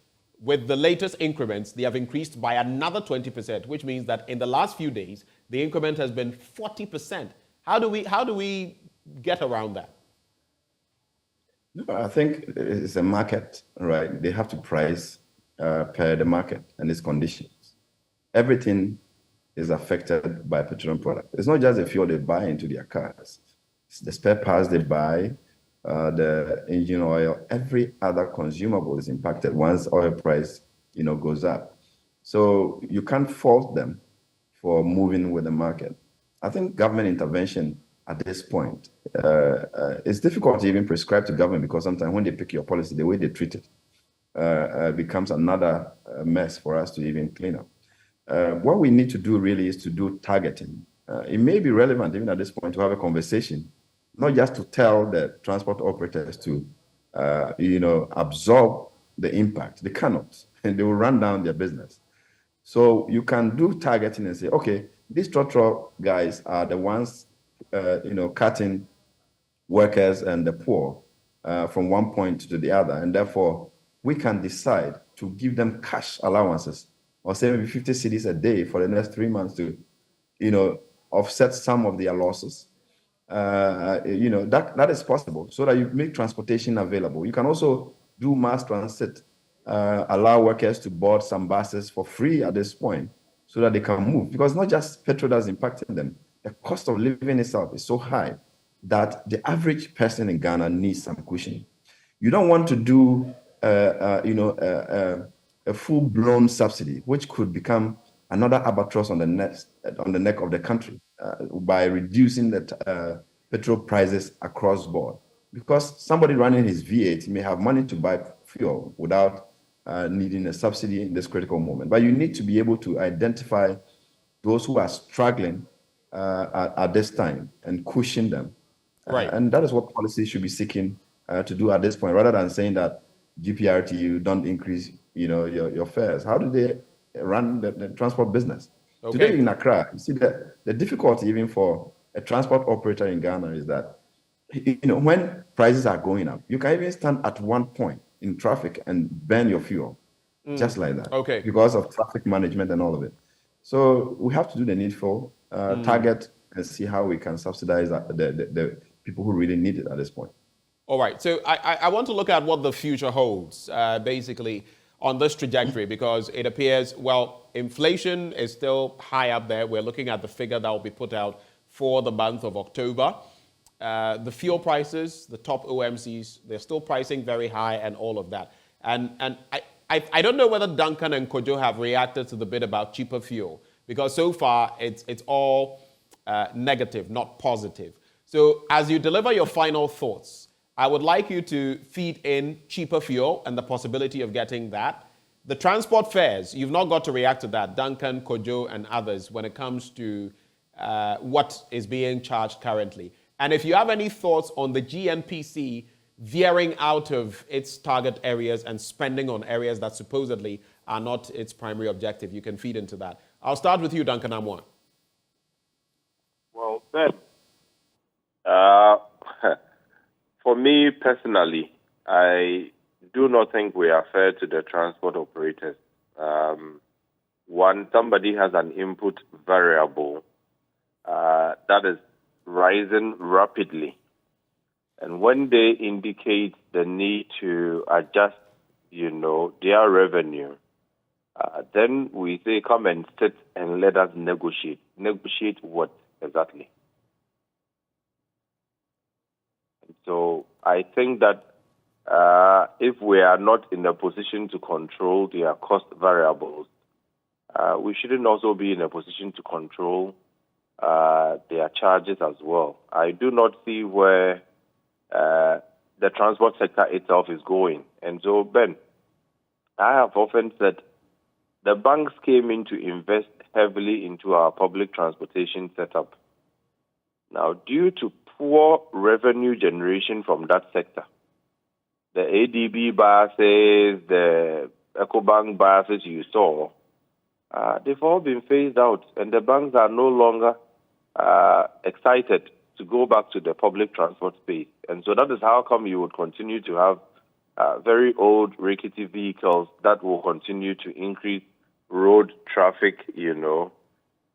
with the latest increments, they have increased by another 20%, which means that in the last few days, the increment has been 40%. How do we get around that? I think it's a market, right? They have to price per the market and its conditions. Everything is affected by petroleum products. It's not just the fuel they buy into their cars. It's the spare parts they buy, the engine oil, every other consumable is impacted once oil price, goes up. So you can't fault them for moving with the market. I think government intervention at this point, it's difficult to even prescribe to government because sometimes when they pick your policy, the way they treat it becomes another mess for us to even clean up. What we need to do really is to do targeting. It may be relevant even at this point to have a conversation, not just to tell the transport operators to, absorb the impact. They cannot, and they will run down their business. So you can do targeting and say, okay, these trotro guys are the ones, cutting workers and the poor from one point to the other, and therefore we can decide to give them cash allowances, or say maybe 50 cedis a day for the next 3 months to, offset some of their losses. That is possible, so that you make transportation available. You can also do mass transit, allow workers to board some buses for free at this point, so that they can move. Because not just petrol that's impacting them, the cost of living itself is so high that the average person in Ghana needs some cushion. You don't want to do, a full-blown subsidy, which could become another albatross on the neck of the country by reducing the petrol prices across board. Because somebody running his V8 may have money to buy fuel without needing a subsidy in this critical moment. But you need to be able to identify those who are struggling at this time and cushion them. Right. And that is what policy should be seeking to do at this point, rather than saying that GPRTU don't increase, your fares. How do they run the transport business? Okay. Today in Accra, you see that the difficulty even for a transport operator in Ghana is that, when prices are going up, you can even stand at one point in traffic and burn your fuel, just like that. Okay. Because of traffic management and all of it. So we have to do the needful, target, and see how we can subsidize the people who really need it at this point. All right. So I want to look at what the future holds, basically, on this trajectory, because it appears, inflation is still high up there. We're looking at the figure that will be put out for the month of October. The fuel prices, the top OMCs, they're still pricing very high and all of that. And I don't know whether Duncan and Kojo have reacted to the bit about cheaper fuel, because so far it's all negative, not positive. So as you deliver your final thoughts, I would like you to feed in cheaper fuel and the possibility of getting that. The transport fares, you've not got to react to that, Duncan, Kojo, and others, when it comes to what is being charged currently. And if you have any thoughts on the GNPC veering out of its target areas and spending on areas that supposedly are not its primary objective, you can feed into that. I'll start with you, Duncan Amwan. Well, Ben, for me personally, I do not think we are fair to the transport operators. One, somebody has an input variable that is rising rapidly. And when they indicate the need to adjust, their revenue, then we say, come and sit and let us negotiate. Negotiate what exactly? So I think that if we are not in a position to control their cost variables, we shouldn't also be in a position to control their charges as well. I do not see where the transport sector itself is going. And so, Ben, I have often said the banks came in to invest heavily into our public transportation setup. Now, due to poor revenue generation from that sector, the ADB buses, the EcoBank buses you saw, they've all been phased out, and the banks are no longer excited to go back to the public transport space. And so that is how come you would continue to have very old, rickety vehicles that will continue to increase road traffic,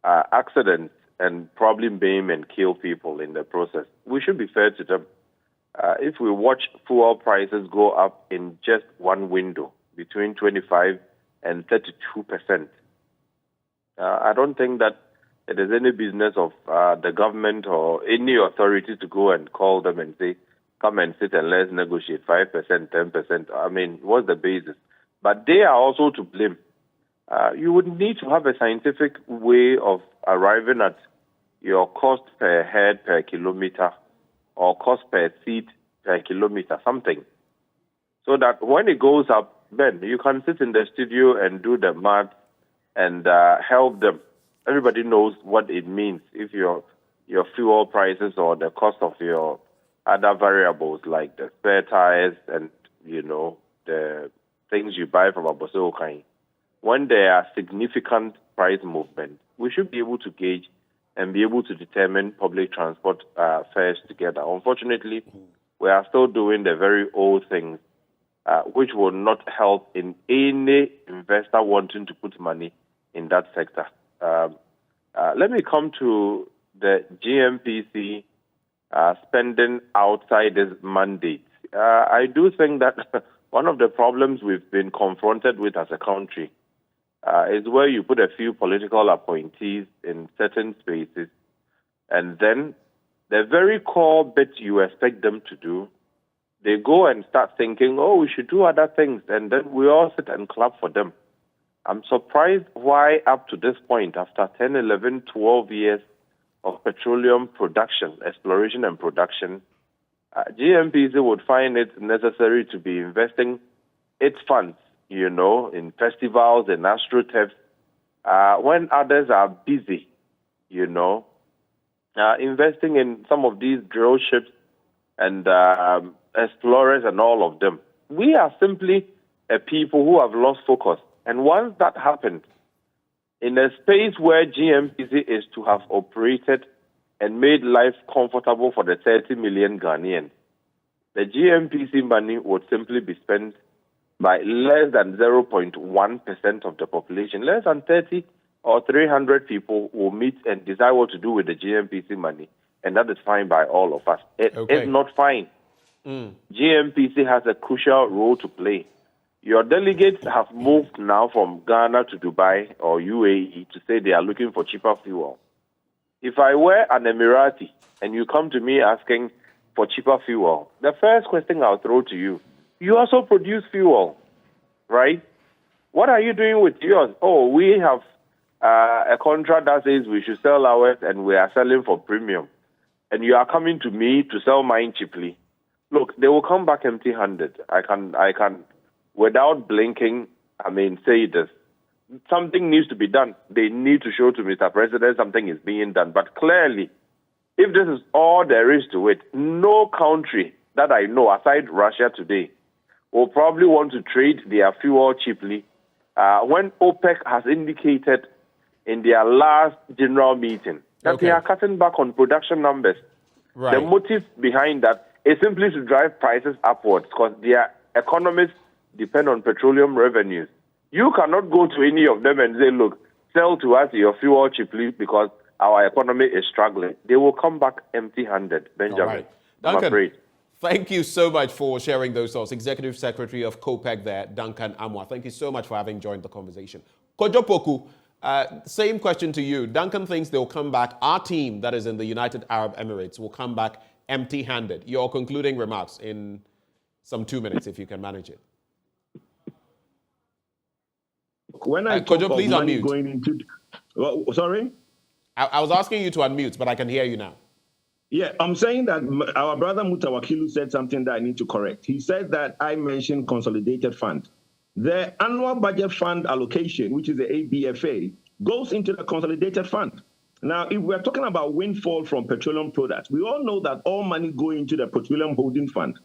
accidents, and probably maim and kill people in the process. We should be fair to them. If we watch fuel prices go up in just one window between 25 and 32%, I don't think that it is any business of the government or any authority to go and call them and say, come and sit and let's negotiate 5%, 10%. I mean, what's the basis? But they are also to blame. You would need to have a scientific way of arriving at your cost per head per kilometer or cost per seat per kilometer, something. So that when it goes up, then you can sit in the studio and do the math and help them. Everybody knows what it means if your fuel prices or the cost of your other variables like the spare tires and, the things you buy from Aboseokai, when there are significant price movements, we should be able to gauge and be able to determine public transport fares together. Unfortunately, we are still doing the very old things, which will not help in any investor wanting to put money in that sector. Let me come to the GMPC spending outside this mandate. I do think that one of the problems we've been confronted with as a country is where you put a few political appointees in certain spaces, and then the very core bit you expect them to do, they go and start thinking, oh, we should do other things, and then we all sit and clap for them. I'm surprised why up to this point, after 10, 11, 12 years of petroleum production, exploration and production, GMPC would find it necessary to be investing its funds, in festivals and astroturfs, when others are busy, investing in some of these drill ships and explorers and all of them. We are simply a people who have lost focus. And once that happens, in a space where GMPC is to have operated and made life comfortable for the 30 million Ghanaians, the GMPC money would simply be spent by less than 0.1% of the population. Less than 30 or 300 people will meet and decide what to do with the GMPC money, and that is fine by all of us. It's not fine. GMPC has a crucial role to play. Your delegates have moved now from Ghana to Dubai or UAE to say they are looking for cheaper fuel. If I were an Emirati and you come to me asking for cheaper fuel, the first question I'll throw to you, you also produce fuel, right? What are you doing with yours? Oh, we have a contract that says we should sell ours and we are selling for premium. And you are coming to me to sell mine cheaply. Look, they will come back empty-handed. I can, without blinking, say this. Something needs to be done. They need to show to Mr. President something is being done. But clearly, if this is all there is to it, no country that I know, aside Russia today, will probably want to trade their fuel cheaply when OPEC has indicated in their last general meeting that they are cutting back on production numbers. Right. The motive behind that is simply to drive prices upwards because their economies depend on petroleum revenues. You cannot go to any of them and say, look, sell to us your fuel cheaply because our economy is struggling. They will come back empty-handed, Benjamin. All right. Duncan, I'm afraid. Thank you so much for sharing those thoughts. Executive Secretary of COPEC there, Duncan Amwa. Thank you so much for having joined the conversation. Kojo Poku, same question to you. Duncan thinks they'll come back, our team that is in the United Arab Emirates will come back empty-handed. Your concluding remarks in some 2 minutes, if you can manage it. When I talk Kojo, of please money unmute. going into... sorry? I was asking you to unmute, but I can hear you now. Yeah, I'm saying that our brother Mutawakilu said something that I need to correct. He said that I mentioned consolidated fund. The annual budget fund allocation, which is the ABFA, goes into the consolidated fund. Now, if we're talking about windfall from petroleum products, we all know that all money going into the Petroleum Holding Fund.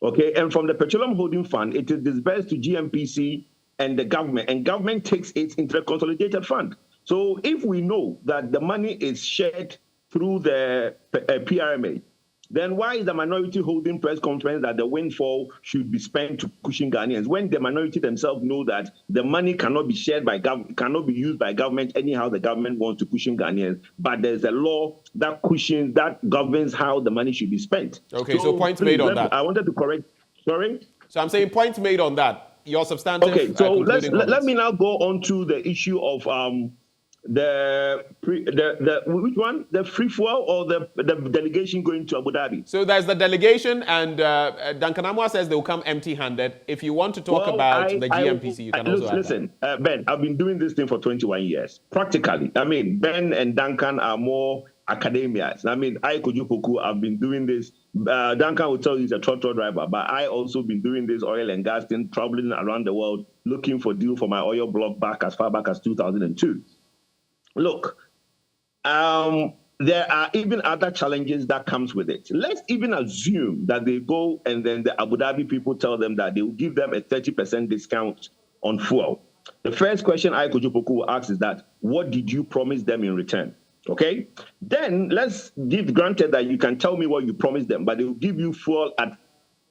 Okay, and from the Petroleum Holding Fund, it is disbursed to GMPC and the government, and government takes it into the consolidated fund. So if we know that the money is shared through the PRMA, then why is the minority holding press conference that the windfall should be spent to cushion Ghanaians when the minority themselves know that the money cannot be shared by cannot be used by government anyhow the government wants to cushion Ghanaians, but there's a law that cushions, that governs how the money should be spent. Okay, so points made on that. I wanted to correct. Sorry? So I'm saying points made on that. Your substantive. Okay, so let me now go on to the issue of which one? The free flow or the delegation going to Abu Dhabi? So there's the delegation, and Duncan Amwa says they'll come empty-handed. If you want to talk about the GMPC, you can also listen, Ben, I've been doing this thing for 21 years. Practically. I mean, Ben and Duncan are more academias. I mean, Kojo Poku, I've been doing this. Duncan will tell you he's a tractor driver, but I also been doing this oil and gas thing, traveling around the world, looking for deal for my oil block back as far back as 2002. Look, there are even other challenges that comes with it. Let's even assume that they go and then the Abu Dhabi people tell them that they will give them a 30% discount on fuel. The first question Kojopoku will ask is that, what did you promise them in return? Okay? Then let's give granted that you can tell me what you promised them, but they will give you fuel at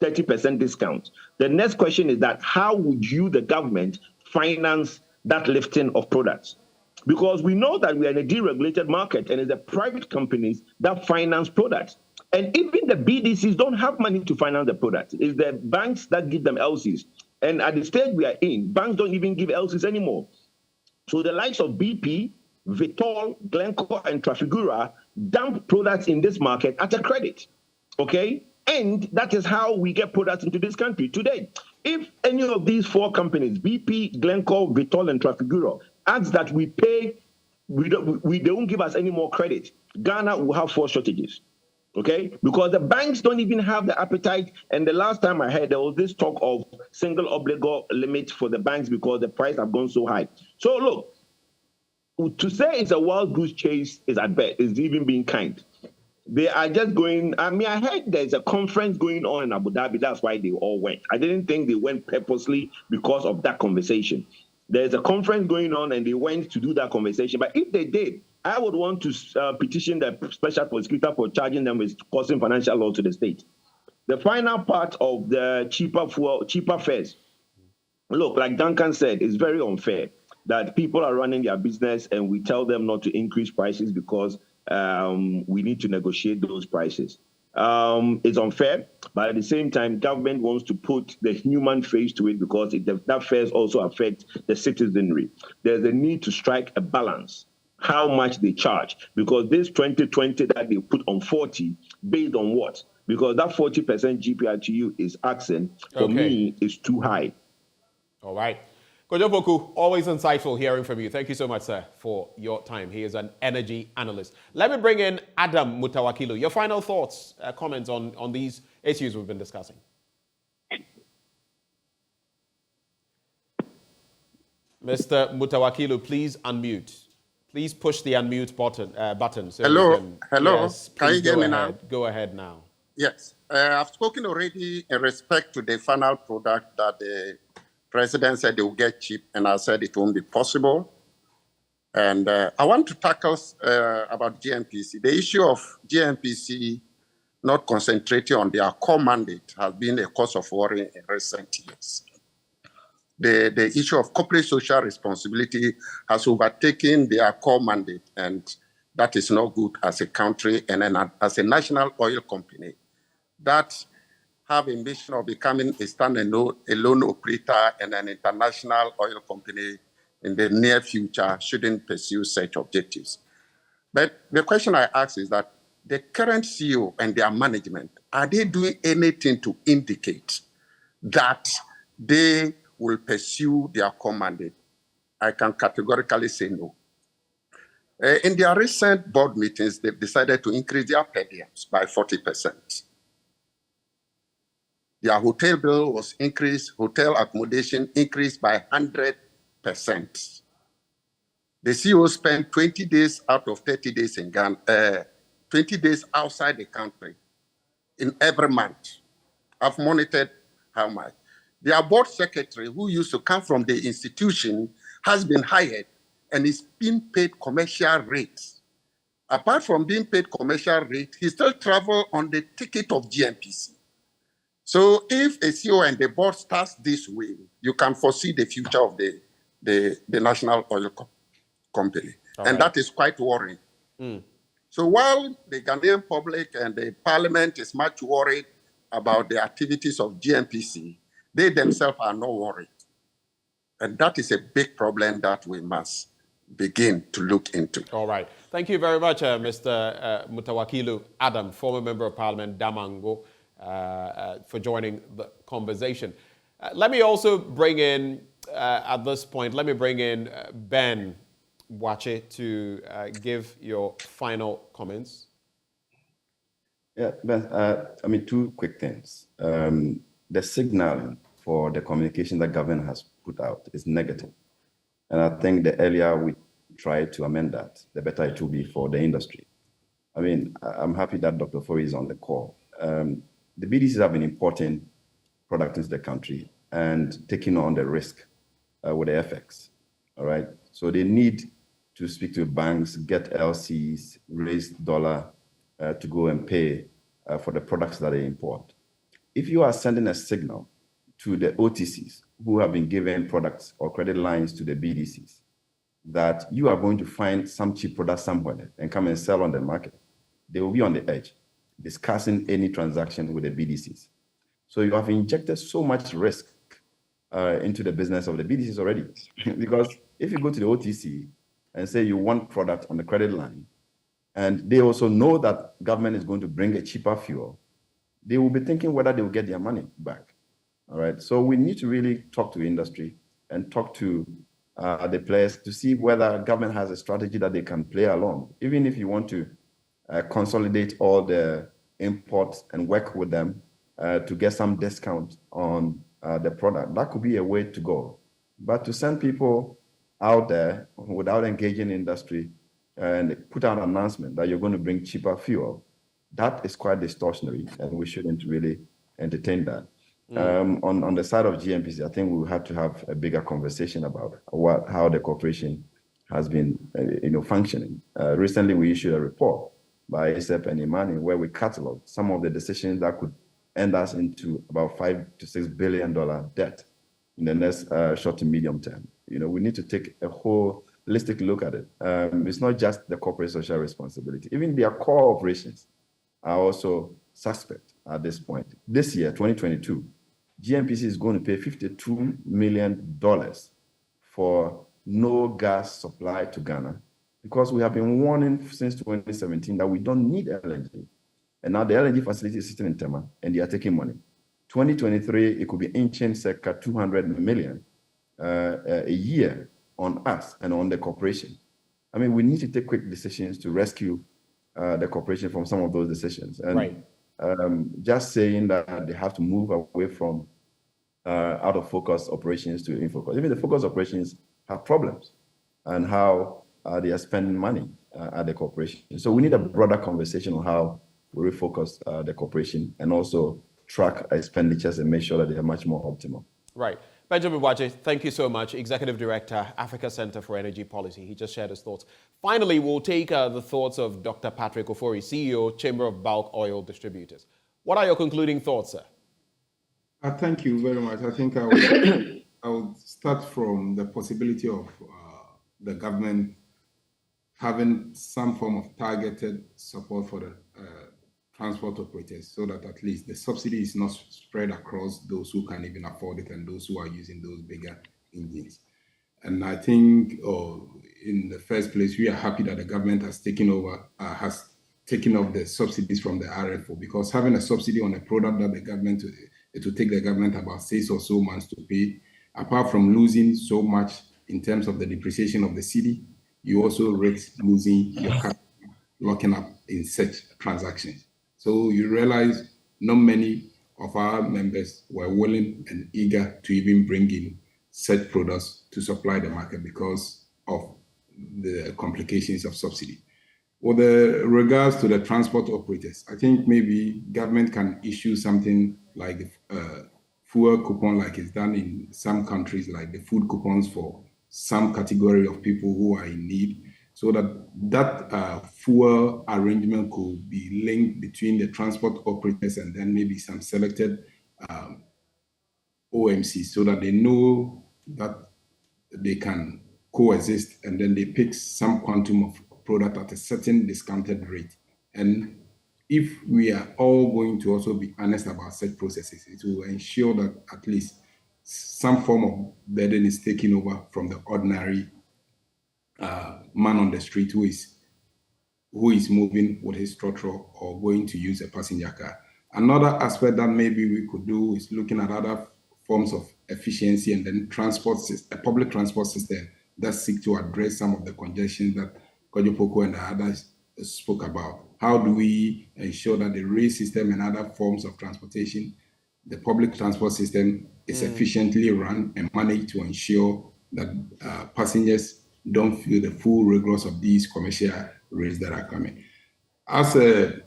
30% discount. The next question is that, how would you, the government, finance that lifting of products? Because we know that we are in a deregulated market and it's the private companies that finance products. And even the BDCs don't have money to finance the products. It's the banks that give them LCs. And at the stage we are in, banks don't even give LCs anymore. So the likes of BP, Vitol, Glencore, and Trafigura dump products in this market at a credit. Okay? And that is how we get products into this country today. If any of these four companies, BP, Glencore, Vitol, and Trafigura, asks that we pay, they won't give us any more credit, Ghana will have fuel shortages. Okay? Because the banks don't even have the appetite. And the last time I heard, there was this talk of single obligor limit for the banks because the price have gone so high. So look, to say it's a wild goose chase is at best, is even being kind. They are just going, I heard there's a conference going on in Abu Dhabi. That's why they all went. I didn't think they went purposely because of that conversation. There's a conference going on and they went to do that conversation. But if they did, I would want to petition the special prosecutor for charging them with causing financial loss to the state. The final part of the cheaper fares. Look, like Duncan said, it's very unfair that people are running their business and we tell them not to increase prices because we need to negotiate those prices. It's unfair, but at the same time, government wants to put the human face to it because that fares also affect the citizenry. There's a need to strike a balance, how much they charge, because this 2020 that they put on 40, based on what? Because that 40% GPRTU is asking, for me, is too high. All right. Kojopoku, always insightful hearing from you. Thank you so much, sir, for your time. He is an energy analyst. Let me bring in Adam Mutawakilu. Your final thoughts, comments on these issues we've been discussing. Mr. Mutawakilu, please unmute. Please push the unmute button. So hello. Yes, can you hear me now? Go ahead now. Yes. I've spoken already in respect to the final product that the President said they will get cheap, and I said it won't be possible. And I want to tackle about GNPC. The issue of GNPC not concentrating on their core mandate has been a cause of worry in recent years. The issue of corporate social responsibility has overtaken their core mandate, and that is not good as a country and as a national oil company that have a mission of becoming a standalone operator and an international oil company in the near future shouldn't pursue such objectives. But the question I ask is that the current CEO and their management, are they doing anything to indicate that they will pursue their core mandate? I can categorically say no. In their recent board meetings, they've decided to increase their per diems by 40%. Their hotel bill was increased, hotel accommodation increased by 100%. The CEO spent 20 days out of 30 days in Ghana, 20 days outside the country in every month. I've monitored how much. Their board secretary, who used to come from the institution, has been hired and is being paid commercial rates. Apart from being paid commercial rate, he still travels on the ticket of GNPC. So if a CEO and the board starts this way, you can foresee the future of the national oil company. And that is quite worrying. So while the Ghanaian public and the parliament is much worried about the activities of GNPC, they themselves are not worried. And that is a big problem that we must begin to look into. All right. Thank you very much, Mr. Mutawakilu Adam, former Member of Parliament, Damango, for joining the conversation. Let me also bring in, at this point, Ben Wache to give your final comments. Yeah, Ben, two quick things. The signal for the communication that government has put out is negative. And I think the earlier we try to amend that, the better it will be for the industry. I mean, I'm happy that Dr. Fori is on the call. The BDCs have been importing product into the country and taking on the risk with the FX, all right? So they need to speak to banks, get LCs, raise dollar to go and pay for the products that they import. If you are sending a signal to the OTCs who have been given products or credit lines to the BDCs that you are going to find some cheap product somewhere and come and sell on the market, they will be on the edge discussing any transaction with the BDCs. So you have injected so much risk into the business of the BDCs already. Because if you go to the OTC and say you want product on the credit line, and they also know that government is going to bring a cheaper fuel, they will be thinking whether they will get their money back. All right. So we need to really talk to industry and talk to the players to see whether government has a strategy that they can play along. Even if you want to consolidate all the imports and work with them to get some discount on the product, that could be a way to go. But to send people out there without engaging industry and put out an announcement that you're going to bring cheaper fuel, that is quite distortionary, and we shouldn't really entertain that. On the side of GMPC, I think we will have to have a bigger conversation about how the corporation has been functioning. Recently, we issued a report by ASEP and Imani where we catalog some of the decisions that could end us into about $5 to $6 billion debt in the next short to medium term. We need to take a holistic look at it. It's not just the corporate social responsibility. Even their core operations are also suspect at this point. This year, 2022, GMPC is going to pay $52 million for no gas supply to Ghana because we have been warning since 2017 that we don't need LNG. And now the LNG facility is sitting in Tema and they are taking money. 2023, it could be inching circa 200 million a year on us and on the corporation. I mean, we need to take quick decisions to rescue the corporation from some of those decisions. And right. Just saying that they have to move away from out of focus operations to in focus. Even the focus operations have problems and how they are spending money at the corporation. So we need a broader conversation on how we refocus the corporation and also track expenditures and make sure that they are much more optimal. Right. Benjamin Waje, thank you so much. Executive Director, Africa Center for Energy Policy. He just shared his thoughts. Finally, we'll take the thoughts of Dr. Patrick Ofori, CEO, Chamber of Bulk Oil Distributors. What are your concluding thoughts, sir? Thank you very much. I think I would start from the possibility of the government having some form of targeted support for the transport operators so that at least the subsidy is not spread across those who can even afford it and those who are using those bigger engines. And I think in the first place, we are happy that the government has taken off the subsidies from the RFO, because having a subsidy on a product that the government, it will take the government about 6 or so months to pay. Apart from losing so much in terms of the depreciation of the cedi, you also risk losing your capital, locking up in such transactions. So you realize not many of our members were willing and eager to even bring in such products to supply the market because of the complications of subsidy. With regards to the transport operators, I think maybe government can issue something like the fuel coupon like it's done in some countries, like the food coupons for some category of people who are in need, so that fuel arrangement could be linked between the transport operators and then maybe some selected OMCs, so that they know that they can coexist and then they pick some quantum of product at a certain discounted rate. And if we are all going to also be honest about such processes, it will ensure that at least some form of burden is taken over from the ordinary man on the street who is moving with his trotro or going to use a passenger car. Another aspect that maybe we could do is looking at other forms of efficiency and then a public transport system that seek to address some of the congestion that Kojo Poko and the others spoke about. How do we ensure that the rail system and other forms of transportation, the public transport system is efficiently run and managed to ensure that passengers don't feel the full rigors of these commercial rates that are coming. as the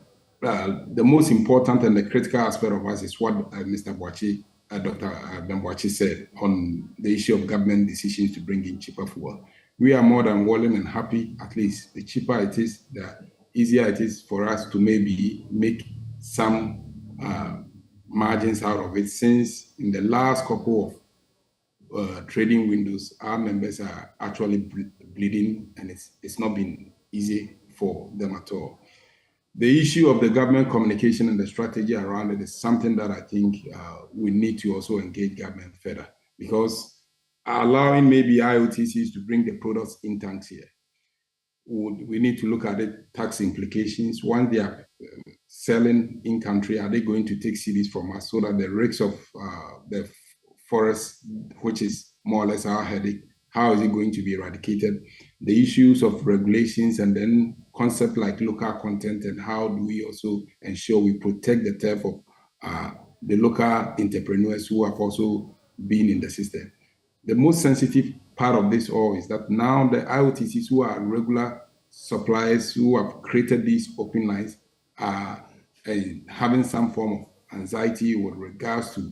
most important and the critical aspect of us is what Mr. Boachi, Dr. Ben Boachi said on the issue of government decisions to bring in cheaper fuel. We are more than willing and happy, at least the cheaper it is, the easier it is for us to maybe make some margins out of it, since in the last couple of trading windows, our members are actually bleeding, and it's not been easy for them at all. The issue of the government communication and the strategy around it is something that I think we need to also engage government further, because allowing maybe IOTCs to bring the products in tanks here, we need to look at it, tax implications. Once they are selling in country, are they going to take CDs from us, so that the risks of the forest, which is more or less our headache, how is it going to be eradicated? The issues of regulations, and then concepts like local content, and how do we also ensure we protect the turf of the local entrepreneurs who have also been in the system. The most sensitive part of this all is that now the IOTCs who are regular suppliers who have created these open lines are having some form of anxiety with regards to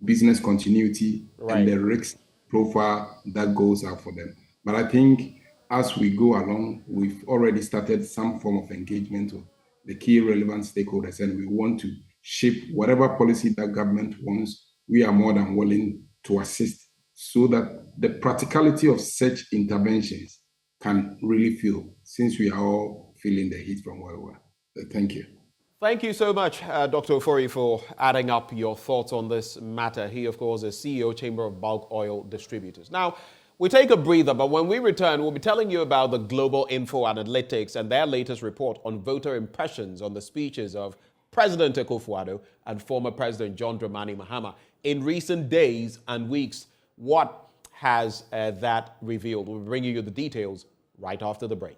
business continuity and the risk profile that goes out for them. But I think as we go along, we've already started some form of engagement with the key relevant stakeholders, and we want to shape whatever policy that government wants. We are more than willing to assist, so that the practicality of such interventions can really feel, since we are all feeling the heat from where we are. Thank you. Thank you so much, Dr. Ofori, for adding up your thoughts on this matter. He, of course, is CEO, Chamber of Bulk Oil Distributors. Now, we take a breather, but when we return, we'll be telling you about the Global Info Analytics and their latest report on voter impressions on the speeches of President Akufo-Addo and former President John Dramani Mahama in recent days and weeks. What has that revealed? We'll be bringing you the details right after the break.